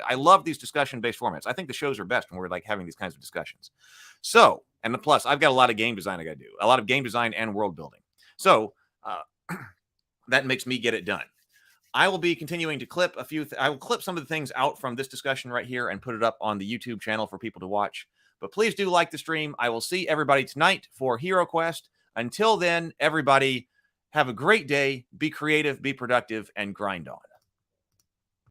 I love these discussion-based formats. I think the shows are best when we're like having these kinds of discussions. So, and plus I've got a lot of game design I got to do, a lot of game design and world building. So that makes me get it done. I will be continuing to clip I will clip some of the things out from this discussion right here and put it up on the YouTube channel for people to watch. But please do like the stream. I will see everybody tonight for Hero Quest. Until then, everybody, have a great day, be creative, be productive, and grind on.